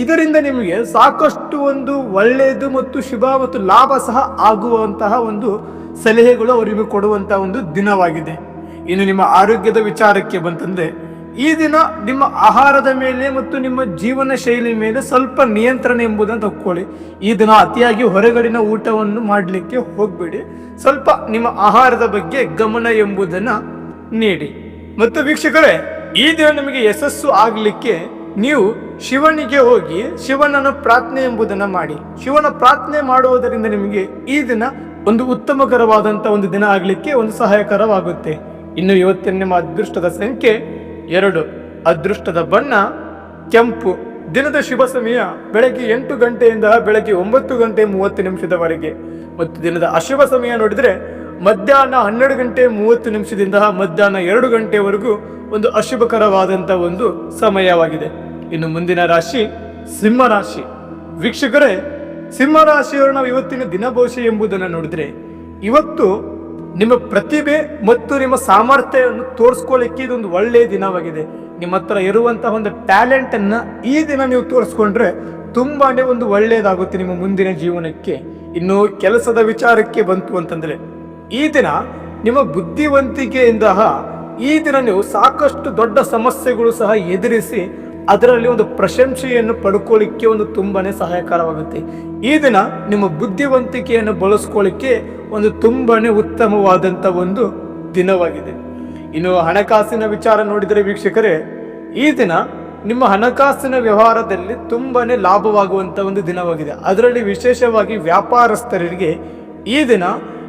S1: ಇದರಿಂದ ನಿಮಗೆ ಸಾಕಷ್ಟು ಒಂದು ಒಳ್ಳೆಯದು ಮತ್ತು ಶುಭ ಮತ್ತು ಲಾಭ ಸಹ ಆಗುವಂತಹ ಒಂದು ಸಲಹೆಗಳು ಅವರಿಗೆ ಕೊಡುವಂತಹ ಒಂದು ದಿನವಾಗಿದೆ. ಇನ್ನು ನಿಮ್ಮ ಆರೋಗ್ಯದ ವಿಚಾರಕ್ಕೆ ಬಂತಂದ್ರೆ ಈ ದಿನ ನಿಮ್ಮ ಆಹಾರದ ಮೇಲೆ ಮತ್ತು ನಿಮ್ಮ ಜೀವನ ಶೈಲಿ ಮೇಲೆ ಸ್ವಲ್ಪ ನಿಯಂತ್ರಣ ಎಂಬುದನ್ನು ತಕ್ಕೊಳ್ಳಿ. ಈ ದಿನ ಅತಿಯಾಗಿ ಹೊರಗಡಿನ ಊಟವನ್ನು ಮಾಡಲಿಕ್ಕೆ ಹೋಗಬೇಡಿ. ಸ್ವಲ್ಪ ನಿಮ್ಮ ಆಹಾರದ ಬಗ್ಗೆ ಗಮನ ಎಂಬುದನ್ನ ನೀಡಿ. ಮತ್ತು ವೀಕ್ಷಕರೇ, ಈ ದಿನ ನಿಮಗೆ ಯಶಸ್ಸು ಆಗಲಿಕ್ಕೆ ನೀವು ಶಿವನಿಗೆ ಹೋಗಿ ಶಿವನನ್ನು ಪ್ರಾರ್ಥನೆ ಎಂಬುದನ್ನ ಮಾಡಿ. ಶಿವನ ಪ್ರಾರ್ಥನೆ ಮಾಡುವುದರಿಂದ ನಿಮಗೆ ಈ ದಿನ ಒಂದು ಉತ್ತಮಕರವಾದಂತ ಒಂದು ದಿನ ಆಗಲಿಕ್ಕೆ ಒಂದು ಸಹಾಯಕರವಾಗುತ್ತೆ. ಇನ್ನು ಇವತ್ತಿನ ನಿಮ್ಮ ಅದೃಷ್ಟದ ಸಂಖ್ಯೆ 2, ಅದೃಷ್ಟದ ಬಣ್ಣ ಕೆಂಪು. ದಿನದ ಶುಭ ಸಮಯ ಬೆಳಗ್ಗೆ 8 ಗಂಟೆಯಿಂದ ಬೆಳಗ್ಗೆ 9:30 ಮತ್ತು ದಿನದ ಅಶುಭ ಸಮಯ ನೋಡಿದ್ರೆ ಮಧ್ಯಾಹ್ನ 12:30 ಮಧ್ಯಾಹ್ನ 2 ಗಂಟೆವರೆಗೂ ಒಂದು ಅಶುಭಕರವಾದಂಥ ಒಂದು ಸಮಯವಾಗಿದೆ. ಇನ್ನು ಮುಂದಿನ ರಾಶಿ ಸಿಂಹರಾಶಿ. ವೀಕ್ಷಕರೇ, ಸಿಂಹರಾಶಿಯವರು ನಾವು ಇವತ್ತಿನ ದಿನ ಭವಿಷ್ಯ ಎಂಬುದನ್ನು ನೋಡಿದ್ರೆ ಇವತ್ತು ನಿಮ್ಮ ಪ್ರತಿಭೆ ಮತ್ತು ನಿಮ್ಮ ಸಾಮರ್ಥ್ಯವನ್ನು ತೋರಿಸ್ಕೊಳ್ಳಿಕ್ಕೆ ಇದೊಂದು ಒಳ್ಳೆಯ ದಿನವಾಗಿದೆ. ನಿಮ್ಮ ಹತ್ರ ಇರುವಂತಹ ಒಂದು ಟ್ಯಾಲೆಂಟ್ ಅನ್ನ ಈ ದಿನ ನೀವು ತೋರಿಸ್ಕೊಂಡ್ರೆ ತುಂಬಾನೇ ಒಂದು ಒಳ್ಳೆಯದಾಗುತ್ತೆ ನಿಮ್ಮ ಮುಂದಿನ ಜೀವನಕ್ಕೆ. ಇನ್ನು ಕೆಲಸದ ವಿಚಾರಕ್ಕೆ ಬಂತು ಅಂತಂದ್ರೆ ಈ ದಿನ ನಿಮ್ಮ ಬುದ್ಧಿವಂತಿಕೆಯಿಂದ ಈ ದಿನ ನೀವು ಸಾಕಷ್ಟು ದೊಡ್ಡ ಸಮಸ್ಯೆಗಳು ಸಹ ಎದುರಿಸಿ ಅದರಲ್ಲಿ ಒಂದು ಪ್ರಶಂಸೆಯನ್ನು ಪಡ್ಕೊಳ್ಳಿಕ್ಕೆ ಒಂದು ತುಂಬಾನೇ ಸಹಾಯಕರವಾಗುತ್ತೆ. ಈ ದಿನ ನಿಮ್ಮ ಬುದ್ಧಿವಂತಿಕೆಯನ್ನು ಬಳಸ್ಕೊಳ್ಳಿಕ್ಕೆ ಒಂದು ತುಂಬಾನೇ ಉತ್ತಮವಾದಂತ ಒಂದು ದಿನವಾಗಿದೆ. ಇನ್ನು ಹಣಕಾಸಿನ ವಿಚಾರ ನೋಡಿದರೆ ವೀಕ್ಷಕರೇ, ಈ ದಿನ ನಿಮ್ಮ ಹಣಕಾಸಿನ ವ್ಯವಹಾರದಲ್ಲಿ ತುಂಬಾನೇ ಲಾಭವಾಗುವಂತ ಒಂದು ದಿನವಾಗಿದೆ. ಅದರಲ್ಲಿ ವಿಶೇಷವಾಗಿ ವ್ಯಾಪಾರಸ್ಥರಿಗೆ ಈ ದಿನ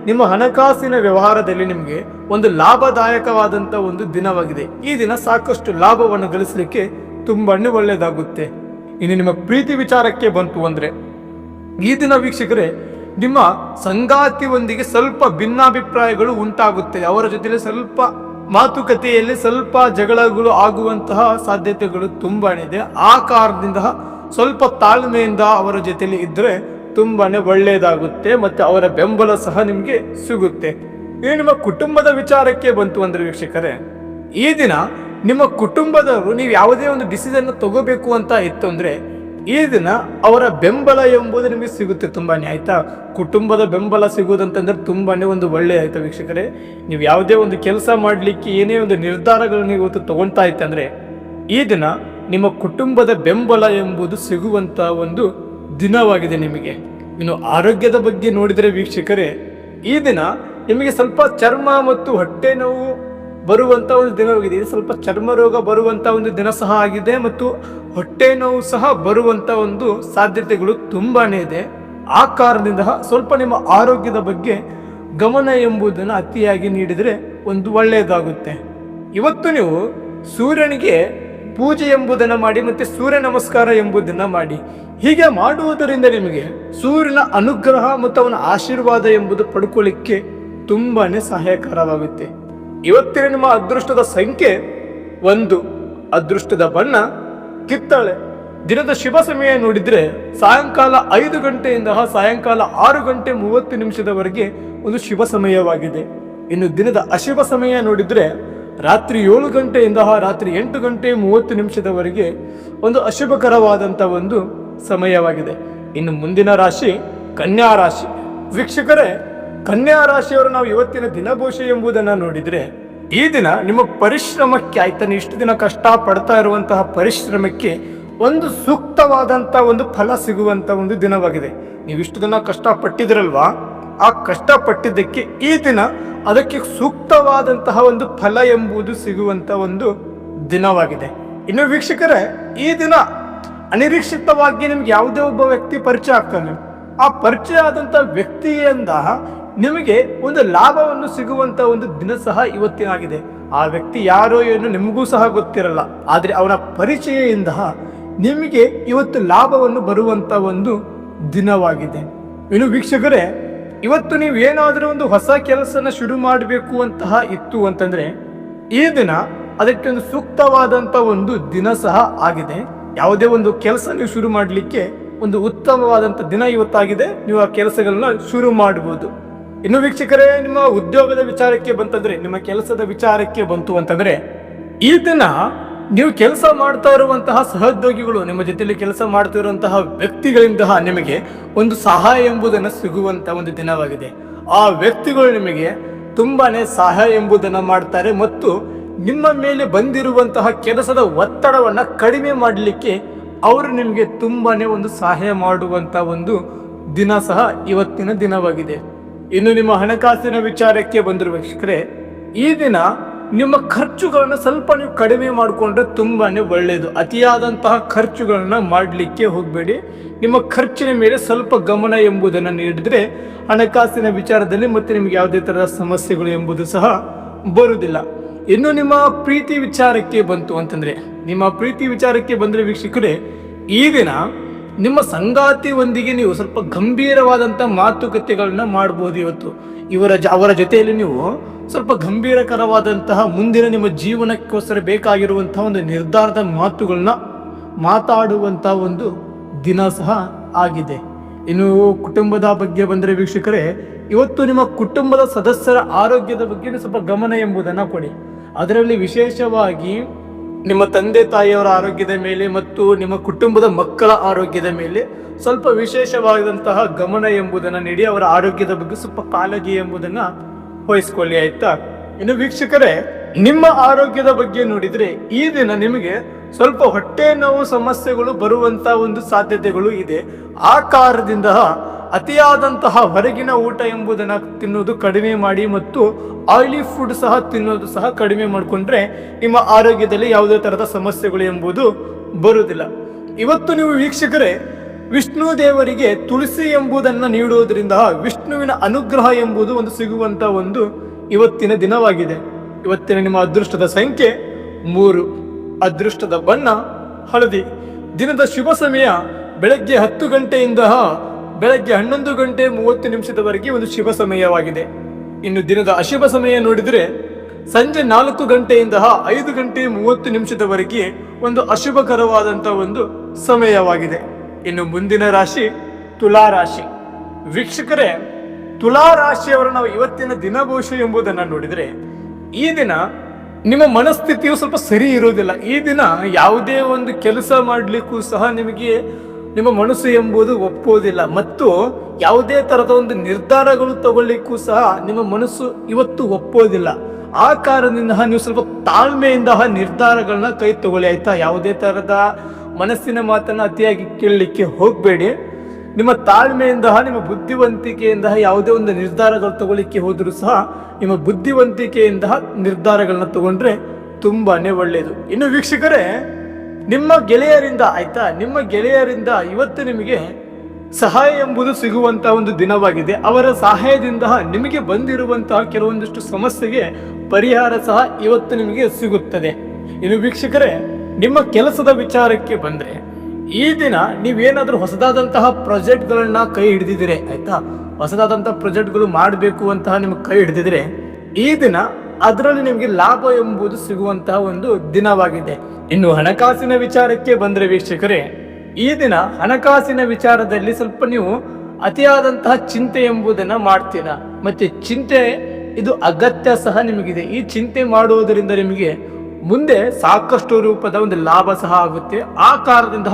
S1: ನಿಮ್ಮ ಹಣಕಾಸಿನ ವ್ಯವಹಾರದಲ್ಲಿ ನಿಮಗೆ ಒಂದು ಲಾಭದಾಯಕವಾದಂತ ಒಂದು ದಿನವಾಗಿದೆ. ಈ ದಿನ ಸಾಕಷ್ಟು ಲಾಭವನ್ನು ಗಳಿಸಲಿಕ್ಕೆ ತುಂಬಾನೇ ಒಳ್ಳೆಯದಾಗುತ್ತೆ. ಇನ್ನು ನಿಮ್ಮ ಪ್ರೀತಿ ವಿಚಾರಕ್ಕೆ ಬಂತು ಅಂದ್ರೆ ಈ ದಿನ ವೀಕ್ಷಕರೇ, ನಿಮ್ಮ ಸಂಗಾತಿಯೊಂದಿಗೆ ಸ್ವಲ್ಪ ಭಿನ್ನಾಭಿಪ್ರಾಯಗಳು ಉಂಟಾಗುತ್ತೆ. ಅವರ ಜೊತೆಲಿ ಸ್ವಲ್ಪ ಮಾತುಕತೆಯಲ್ಲಿ ಸ್ವಲ್ಪ ಜಗಳಗಳು ಆಗುವಂತಹ ಸಾಧ್ಯತೆಗಳು ತುಂಬಾನೇ ಇದೆ. ಆ ಕಾರಣದಿಂದ ಸ್ವಲ್ಪ ತಾಳ್ಮೆಯಿಂದ ಅವರ ಜೊತೆಲಿ ಇದ್ರೆ ತುಂಬಾನೇ ಒಳ್ಳೆಯದಾಗುತ್ತೆ ಮತ್ತೆ ಅವರ ಬೆಂಬಲ ಸಹ ನಿಮ್ಗೆ ಸಿಗುತ್ತೆ. ಇನ್ನು ನಿಮ್ಮ ಕುಟುಂಬದ ವಿಚಾರಕ್ಕೆ ಬಂತು ಅಂದ್ರೆ ವೀಕ್ಷಕರೇ, ಈ ದಿನ ನಿಮ್ಮ ಕುಟುಂಬದವರು ನೀವು ಯಾವುದೇ ಒಂದು ಡಿಸಿಷನ್ ತಗೋಬೇಕು ಅಂತ ಇತ್ತು ಅಂದ್ರೆ ಈ ದಿನ ಅವರ ಬೆಂಬಲ ಎಂಬುದು ನಿಮಗೆ ಸಿಗುತ್ತೆ ತುಂಬಾನೇ. ಆಯ್ತಾ, ಕುಟುಂಬದ ಬೆಂಬಲ ಸಿಗುವುದಂತಂದ್ರೆ ತುಂಬಾನೇ ಒಂದು ಒಳ್ಳೆ ಆಯ್ತಾ ವೀಕ್ಷಕರೇ. ನೀವು ಯಾವುದೇ ಒಂದು ಕೆಲಸ ಮಾಡ್ಲಿಕ್ಕೆ ಏನೇ ಒಂದು ನಿರ್ಧಾರಗಳನ್ನು ಇವತ್ತು ತಗೊಳ್ತಾ ಇತ್ತಂದ್ರೆ ಈ ದಿನ ನಿಮ್ಮ ಕುಟುಂಬದ ಬೆಂಬಲ ಎಂಬುದು ಸಿಗುವಂತ ಒಂದು ದಿನವಾಗಿದೆ ನಿಮಗೆ. ಇನ್ನು ಆರೋಗ್ಯದ ಬಗ್ಗೆ ನೋಡಿದರೆ ವೀಕ್ಷಕರೇ, ಈ ದಿನ ನಿಮಗೆ ಸ್ವಲ್ಪ ಚರ್ಮ ಮತ್ತು ಹೊಟ್ಟೆ ನೋವು ಬರುವಂತ ಒಂದು ದಿನವಾಗಿದೆ. ಇದು ಸ್ವಲ್ಪ ಚರ್ಮ ರೋಗ ಬರುವಂತ ಒಂದು ದಿನ ಸಹ ಆಗಿದೆ ಮತ್ತು ಹೊಟ್ಟೆ ನೋವು ಸಹ ಬರುವಂತ ಒಂದು ಸಾಧ್ಯತೆಗಳು ತುಂಬಾನೇ ಇದೆ. ಆ ಕಾರಣದಿಂದ ಸ್ವಲ್ಪ ನಿಮ್ಮ ಆರೋಗ್ಯದ ಬಗ್ಗೆ ಗಮನ ಎಂಬುದನ್ನು ಅತಿಯಾಗಿ ನೀಡಿದರೆ ಒಂದು ಒಳ್ಳೆಯದಾಗುತ್ತೆ. ಇವತ್ತು ನೀವು ಸೂರ್ಯನಿಗೆ ಪೂಜೆ ಎಂಬುದನ್ನು ಮಾಡಿ ಮತ್ತೆ ಸೂರ್ಯ ನಮಸ್ಕಾರ ಎಂಬುದನ್ನು ಮಾಡಿ. ಹೀಗೆ ಮಾಡುವುದರಿಂದ ನಿಮಗೆ ಸೂರ್ಯನ ಅನುಗ್ರಹ ಮತ್ತು ಅವನ ಆಶೀರ್ವಾದ ಎಂಬುದು ಪಡ್ಕೊಳ್ಳಿಕ್ಕೆ ತುಂಬಾನೇ ಸಹಾಯಕರವಾಗುತ್ತೆ. ಇವತ್ತಿನ ನಿಮ್ಮ ಅದೃಷ್ಟದ ಸಂಖ್ಯೆ 1, ಅದೃಷ್ಟದ ಬಣ್ಣ ಕಿತ್ತಳೆ. ದಿನದ ಶುಭ ಸಮಯ ನೋಡಿದ್ರೆ ಸಾಯಂಕಾಲ 5 ಗಂಟೆಯಿಂದ ಸಾಯಂಕಾಲ 6 ಗಂಟೆ 30 ನಿಮಿಷದವರೆಗೆ ಒಂದು ಶುಭ ಸಮಯವಾಗಿದೆ. ಇನ್ನು ದಿನದ ಅಶುಭ ಸಮಯ ನೋಡಿದ್ರೆ ರಾತ್ರಿ 7 ಗಂಟೆಯಿಂದ ರಾತ್ರಿ 8 ಗಂಟೆ 30 ನಿಮಿಷದವರೆಗೆ ಒಂದು ಅಶುಭಕರವಾದಂಥ ಒಂದು ಸಮಯವಾಗಿದೆ. ಇನ್ನು ಮುಂದಿನ ರಾಶಿ ಕನ್ಯಾ ರಾಶಿ. ವೀಕ್ಷಕರೇ, ಕನ್ಯಾ ರಾಶಿಯವರು ನಾವು ಇವತ್ತಿನ ದಿನಭೂಷೆ ಎಂಬುದನ್ನು ನೋಡಿದ್ರೆ ಈ ದಿನ ನಿಮ್ಮ ಪರಿಶ್ರಮಕ್ಕೆ ಆಯ್ತಾನೆ ಇಷ್ಟು ದಿನ ಕಷ್ಟ ಪಡ್ತಾ ಇರುವಂತಹ ಪರಿಶ್ರಮಕ್ಕೆ ಒಂದು ಸೂಕ್ತವಾದಂಥ ಒಂದು ಫಲ ಸಿಗುವಂಥ ಒಂದು ದಿನವಾಗಿದೆ. ನೀವು ಇಷ್ಟು ದಿನ ಕಷ್ಟಪಟ್ಟಿದ್ರಲ್ವಾ, ಆ ಕಷ್ಟಪಟ್ಟಿದ್ದಕ್ಕೆ ಈ ದಿನ ಅದಕ್ಕೆ ಸೂಕ್ತವಾದಂತಹ ಒಂದು ಫಲ ಎಂಬುದು ಸಿಗುವಂತ ಒಂದು ದಿನವಾಗಿದೆ. ಇನ್ನು ವೀಕ್ಷಕರೇ, ಈ ದಿನ ಅನಿರೀಕ್ಷಿತವಾಗಿ ನಿಮ್ಗೆ ಯಾವುದೇ ಒಬ್ಬ ವ್ಯಕ್ತಿ ಪರಿಚಯ ಆಗ್ತಾನೆ. ಆ ಪರಿಚಯ ಆದಂತ ವ್ಯಕ್ತಿಯಿಂದ ನಿಮಗೆ ಒಂದು ಲಾಭವನ್ನು ಸಿಗುವಂತ ಒಂದು ದಿನ ಸಹ ಇವತ್ತಿನಾಗಿದೆ. ಆ ವ್ಯಕ್ತಿ ಯಾರೋ ಏನು ನಿಮಗೂ ಸಹ ಗೊತ್ತಿರಲ್ಲ, ಆದ್ರೆ ಅವನ ಪರಿಚಯದಿಂದ ನಿಮಗೆ ಇವತ್ತು ಲಾಭವನ್ನು ಬರುವಂತ ಒಂದು ದಿನವಾಗಿದೆ. ಇನ್ನು ವೀಕ್ಷಕರೇ, ಇವತ್ತು ನೀವು ಏನಾದರೂ ಒಂದು ಹೊಸ ಕೆಲಸನ ಶುರು ಮಾಡಬೇಕು ಅಂತಹ ಇತ್ತು ಅಂತಂದ್ರೆ ಈ ದಿನ ಅದಕ್ಕೆ ಒಂದು ಸೂಕ್ತವಾದಂತ ಒಂದು ದಿನ ಸಹ ಆಗಿದೆ. ಯಾವುದೇ ಒಂದು ಕೆಲಸ ನೀವು ಶುರು ಮಾಡಲಿಕ್ಕೆ ಒಂದು ಉತ್ತಮವಾದಂಥ ದಿನ ಇವತ್ತಾಗಿದೆ. ನೀವು ಆ ಕೆಲಸಗಳನ್ನ ಶುರು ಮಾಡಬಹುದು. ಇನ್ನು ವೀಕ್ಷಕರೇ, ನಿಮ್ಮ ಉದ್ಯೋಗದ ವಿಚಾರಕ್ಕೆ ಬಂತಂದ್ರೆ, ನಿಮ್ಮ ಕೆಲಸದ ವಿಚಾರಕ್ಕೆ ಬಂತು ಅಂತಂದ್ರೆ ಈ ದಿನ ನೀವು ಕೆಲಸ ಮಾಡ್ತಾ ಇರುವಂತಹ ಸಹೋದ್ಯೋಗಿಗಳು, ನಿಮ್ಮ ಜೊತೆಯಲ್ಲಿ ಕೆಲಸ ಮಾಡ್ತಾ ಇರುವಂತಹ ವ್ಯಕ್ತಿಗಳಿಂದ ನಿಮಗೆ ಒಂದು ಸಹಾಯ ಎಂಬುದನ್ನು ಸಿಗುವಂತ ಒಂದು ದಿನವಾಗಿದೆ. ಆ ವ್ಯಕ್ತಿಗಳು ನಿಮಗೆ ತುಂಬಾನೇ ಸಹಾಯ ಎಂಬುದನ್ನು ಮಾಡ್ತಾರೆ ಮತ್ತು ನಿಮ್ಮ ಮೇಲೆ ಬಂದಿರುವಂತಹ ಕೆಲಸದ ಒತ್ತಡವನ್ನ ಕಡಿಮೆ ಮಾಡಲಿಕ್ಕೆ ಅವರು ನಿಮಗೆ ತುಂಬಾನೇ ಒಂದು ಸಹಾಯ ಮಾಡುವಂತ ಒಂದು ದಿನ ಸಹ ಇವತ್ತಿನ ದಿನವಾಗಿದೆ. ಇನ್ನು ನಿಮ್ಮ ಹಣಕಾಸಿನ ವಿಚಾರಕ್ಕೆ ಬಂದಿರುವ ವೀಕ್ಷಕರೇ, ಈ ದಿನ ನಿಮ್ಮ ಖರ್ಚುಗಳನ್ನ ಸ್ವಲ್ಪ ನೀವು ಕಡಿಮೆ ಮಾಡಿಕೊಂಡ್ರೆ ತುಂಬಾನೇ ಒಳ್ಳೆಯದು. ಅತಿಯಾದಂತಹ ಖರ್ಚುಗಳನ್ನ ಮಾಡಲಿಕ್ಕೆ ಹೋಗಬೇಡಿ. ನಿಮ್ಮ ಖರ್ಚಿನ ಮೇಲೆ ಸ್ವಲ್ಪ ಗಮನ ಎಂಬುದನ್ನು ನೀಡಿದ್ರೆ ಹಣಕಾಸಿನ ವಿಚಾರದಲ್ಲಿ ಮತ್ತೆ ನಿಮ್ಗೆ ಯಾವುದೇ ತರಹದ ಸಮಸ್ಯೆಗಳು ಎಂಬುದು ಸಹ ಬರುವುದಿಲ್ಲ. ಇನ್ನು ನಿಮ್ಮ ಪ್ರೀತಿ ವಿಚಾರಕ್ಕೆ ಬಂತು ಅಂತಂದ್ರೆ, ನಿಮ್ಮ ಪ್ರೀತಿ ವಿಚಾರಕ್ಕೆ ಬಂದ್ರೆ ವೀಕ್ಷಕರೇ, ಈ ದಿನ ನಿಮ್ಮ ಸಂಗಾತಿಯೊಂದಿಗೆ ನೀವು ಸ್ವಲ್ಪ ಗಂಭೀರವಾದಂಥ ಮಾತುಕತೆಗಳನ್ನ ಮಾಡ್ಬೋದು. ಇವತ್ತು ಅವರ ಜೊತೆಯಲ್ಲಿ ನೀವು ಸ್ವಲ್ಪ ಗಂಭೀರಕರವಾದಂತಹ ಮುಂದಿನ ನಿಮ್ಮ ಜೀವನಕ್ಕೋಸ್ಕರ ಬೇಕಾಗಿರುವಂತಹ ಒಂದು ನಿರ್ಧಾರದ ಮಾತುಗಳನ್ನ ಮಾತಾಡುವಂತ ಒಂದು ದಿನ ಸಹ ಆಗಿದೆ. ಇನ್ನು ಕುಟುಂಬದ ಬಗ್ಗೆ ಬಂದರೆ ವೀಕ್ಷಕರೇ, ಇವತ್ತು ನಿಮ್ಮ ಕುಟುಂಬದ ಸದಸ್ಯರ ಆರೋಗ್ಯದ ಬಗ್ಗೆ ಸ್ವಲ್ಪ ಗಮನ ಎಂಬುದನ್ನು ಕೊಡಿ. ಅದರಲ್ಲಿ ವಿಶೇಷವಾಗಿ ನಿಮ್ಮ ತಂದೆ ತಾಯಿಯವರ ಆರೋಗ್ಯದ ಮೇಲೆ ಮತ್ತು ನಿಮ್ಮ ಕುಟುಂಬದ ಮಕ್ಕಳ ಆರೋಗ್ಯದ ಮೇಲೆ ಸ್ವಲ್ಪ ವಿಶೇಷವಾದಂತಹ ಗಮನ ಎಂಬುದನ್ನು ನೀಡಿ ಅವರ ಆರೋಗ್ಯದ ಬಗ್ಗೆ ಸ್ವಲ್ಪ ಕಾಳಜಿ ಎಂಬುದನ್ನ ವಹಿಸ್ಕೊಳ್ಳಿ, ಆಯ್ತಾ. ಇನ್ನು ವೀಕ್ಷಕರೇ, ನಿಮ್ಮ ಆರೋಗ್ಯದ ಬಗ್ಗೆ ನೋಡಿದ್ರೆ ಈ ದಿನ ನಿಮಗೆ ಸ್ವಲ್ಪ ಹೊಟ್ಟೆ ನೋವು ಸಮಸ್ಯೆಗಳು ಬರುವಂತ ಒಂದು ಸಾಧ್ಯತೆಗಳು ಇದೆ. ಆ ಕಾರಣದಿಂದ ಅತಿಯಾದಂತಹ ಹೊರಗಿನ ಊಟ ಎಂಬುದನ್ನು ತಿನ್ನೋದು ಕಡಿಮೆ ಮಾಡಿ ಮತ್ತು ಆಯಿಲಿ ಫುಡ್ ಸಹ ತಿನ್ನೋದು ಸಹ ಕಡಿಮೆ ಮಾಡಿಕೊಂಡ್ರೆ ನಿಮ್ಮ ಆರೋಗ್ಯದಲ್ಲಿ ಯಾವುದೇ ತರಹದ ಸಮಸ್ಯೆಗಳು ಎಂಬುದು ಬರುವುದಿಲ್ಲ. ಇವತ್ತು ನೀವು ವೀಕ್ಷಕರೇ, ವಿಷ್ಣು ದೇವರಿಗೆ ತುಳಸಿ ಎಂಬುದನ್ನು ನೀಡುವುದರಿಂದ ವಿಷ್ಣುವಿನ ಅನುಗ್ರಹ ಎಂಬುದು ಒಂದು ಸಿಗುವಂತ ಒಂದು ಇವತ್ತಿನ ದಿನವಾಗಿದೆ. ಇವತ್ತಿನ ನಿಮ್ಮ ಅದೃಷ್ಟದ ಸಂಖ್ಯೆ 3, ಅದೃಷ್ಟದ ಬಣ್ಣ ಹಳದಿ. ದಿನದ ಶುಭ ಸಮಯ ಬೆಳಗ್ಗೆ 10 ಗಂಟೆಯಿಂದ ಬೆಳಗ್ಗೆ 11 ಗಂಟೆ 30 ನಿಮಿಷದವರೆಗೆ ಒಂದು ಶುಭ ಸಮಯವಾಗಿದೆ. ಇನ್ನು ದಿನದ ಅಶುಭ ಸಮಯ ನೋಡಿದರೆ ಸಂಜೆ 4 ಗಂಟೆಯಿಂದ 5 ಗಂಟೆ 30 ನಿಮಿಷದವರೆಗೆ ಒಂದು ಅಶುಭಕರವಾದಂಥ ಒಂದು ಸಮಯವಾಗಿದೆ. ಇನ್ನು ಮುಂದಿನ ರಾಶಿ ತುಲಾ ರಾಶಿ. ವೀಕ್ಷಕರೇ, ತುಲಾ ರಾಶಿಯವರು ನಾವು ಇವತ್ತಿನ ದಿನಭೂಷೆ ಎಂಬುದನ್ನು ನೋಡಿದರೆ ಈ ದಿನ ನಿಮ್ಮ ಮನಸ್ಥಿತಿಯು ಸ್ವಲ್ಪ ಸರಿ ಇರುವುದಿಲ್ಲ. ಈ ದಿನ ಯಾವುದೇ ಒಂದು ಕೆಲಸ ಮಾಡಲಿಕ್ಕೂ ಸಹ ನಿಮಗೆ ನಿಮ್ಮ ಮನಸ್ಸು ಎಂಬುದು ಒಪ್ಪುವುದಿಲ್ಲ ಮತ್ತು ಯಾವುದೇ ತರದ ಒಂದು ನಿರ್ಧಾರಗಳು ತಗೊಳ್ಳಿಕ್ಕೂ ಸಹ ನಿಮ್ಮ ಮನಸ್ಸು ಇವತ್ತು ಒಪ್ಪೋದಿಲ್ಲ. ಆ ಕಾರಣದಿಂದ ನೀವು ಸ್ವಲ್ಪ ತಾಳ್ಮೆಯಿಂದ ನಿರ್ಧಾರಗಳನ್ನ ಕೈ ತಗೊಳ್ಳಿ, ಆಯ್ತಾ. ಯಾವುದೇ ತರದ ಮನಸ್ಸಿನ ಮಾತನ್ನ ಅತಿಯಾಗಿ ಕೇಳಲಿಕ್ಕೆ ಹೋಗಬೇಡಿ. ನಿಮ್ಮ ತಾಳ್ಮೆಯಿಂದ ನಿಮ್ಮ ಬುದ್ಧಿವಂತಿಕೆಯಿಂದ ಯಾವುದೇ ಒಂದು ನಿರ್ಧಾರಗಳು ತಗೊಳ್ಳಿಕ್ಕೆ ಹೋದರೂ ಸಹ ನಿಮ್ಮ ಬುದ್ಧಿವಂತಿಕೆಯಿಂದ ನಿರ್ಧಾರಗಳನ್ನ ತಗೊಂಡ್ರೆ ತುಂಬಾನೇ ಒಳ್ಳೆಯದು. ಇನ್ನು ವೀಕ್ಷಕರೇ, ನಿಮ್ಮ ಗೆಳೆಯರಿಂದ ಆಯ್ತಾ, ನಿಮ್ಮ ಗೆಳೆಯರಿಂದ ಇವತ್ತು ನಿಮಗೆ ಸಹಾಯ ಎಂಬುದು ಸಿಗುವಂತಹ ಒಂದು ದಿನವಾಗಿದೆ. ಅವರ ಸಹಾಯದಿಂದ ನಿಮಗೆ ಬಂದಿರುವಂತಹ ಕೆಲವೊಂದಿಷ್ಟು ಸಮಸ್ಯೆಗೆ ಪರಿಹಾರ ಸಹ ಇವತ್ತು ನಿಮಗೆ ಸಿಗುತ್ತದೆ. ಇನ್ನು ವೀಕ್ಷಕರೇ, ನಿಮ್ಮ ಕೆಲಸದ ವಿಚಾರಕ್ಕೆ ಬಂದ್ರೆ ಈ ದಿನ ನೀವೇನಾದ್ರೂ ಹೊಸದಾದಂತಹ ಪ್ರಾಜೆಕ್ಟ್ಗಳನ್ನ ಕೈ ಹಿಡಿದಿದ್ರೆ ಆಯ್ತಾ, ಹೊಸದಾದಂತಹ ಪ್ರಾಜೆಕ್ಟ್ಗಳು ಮಾಡಬೇಕು ಅಂತಹ ನಿಮ್ಗೆ ಕೈ ಹಿಡಿದಿದ್ರೆ ಈ ದಿನ ಅದರಲ್ಲಿ ನಿಮಗೆ ಲಾಭ ಎಂಬುದು ಸಿಗುವಂತಹ ಒಂದು ದಿನವಾಗಿದೆ. ಇನ್ನು ಹಣಕಾಸಿನ ವಿಚಾರಕ್ಕೆ ಬಂದ್ರೆ ವೀಕ್ಷಕರೇ, ಈ ದಿನ ಹಣಕಾಸಿನ ವಿಚಾರದಲ್ಲಿ ಸ್ವಲ್ಪ ನೀವು ಅತಿಯಾದಂತಹ ಚಿಂತೆ ಎಂಬುದನ್ನ ಮಾಡ್ತೀರಾ. ಮತ್ತೆ ಚಿಂತೆ ಇದು ಅಗತ್ಯ ಸಹ ನಿಮಗಿದೆ. ಈ ಚಿಂತೆ ಮಾಡುವುದರಿಂದ ನಿಮಗೆ ಮುಂದೆ ಸಾಕಷ್ಟು ರೂಪದ ಒಂದು ಲಾಭ ಸಹ ಆಗುತ್ತೆ. ಆ ಕಾರಣದಿಂದ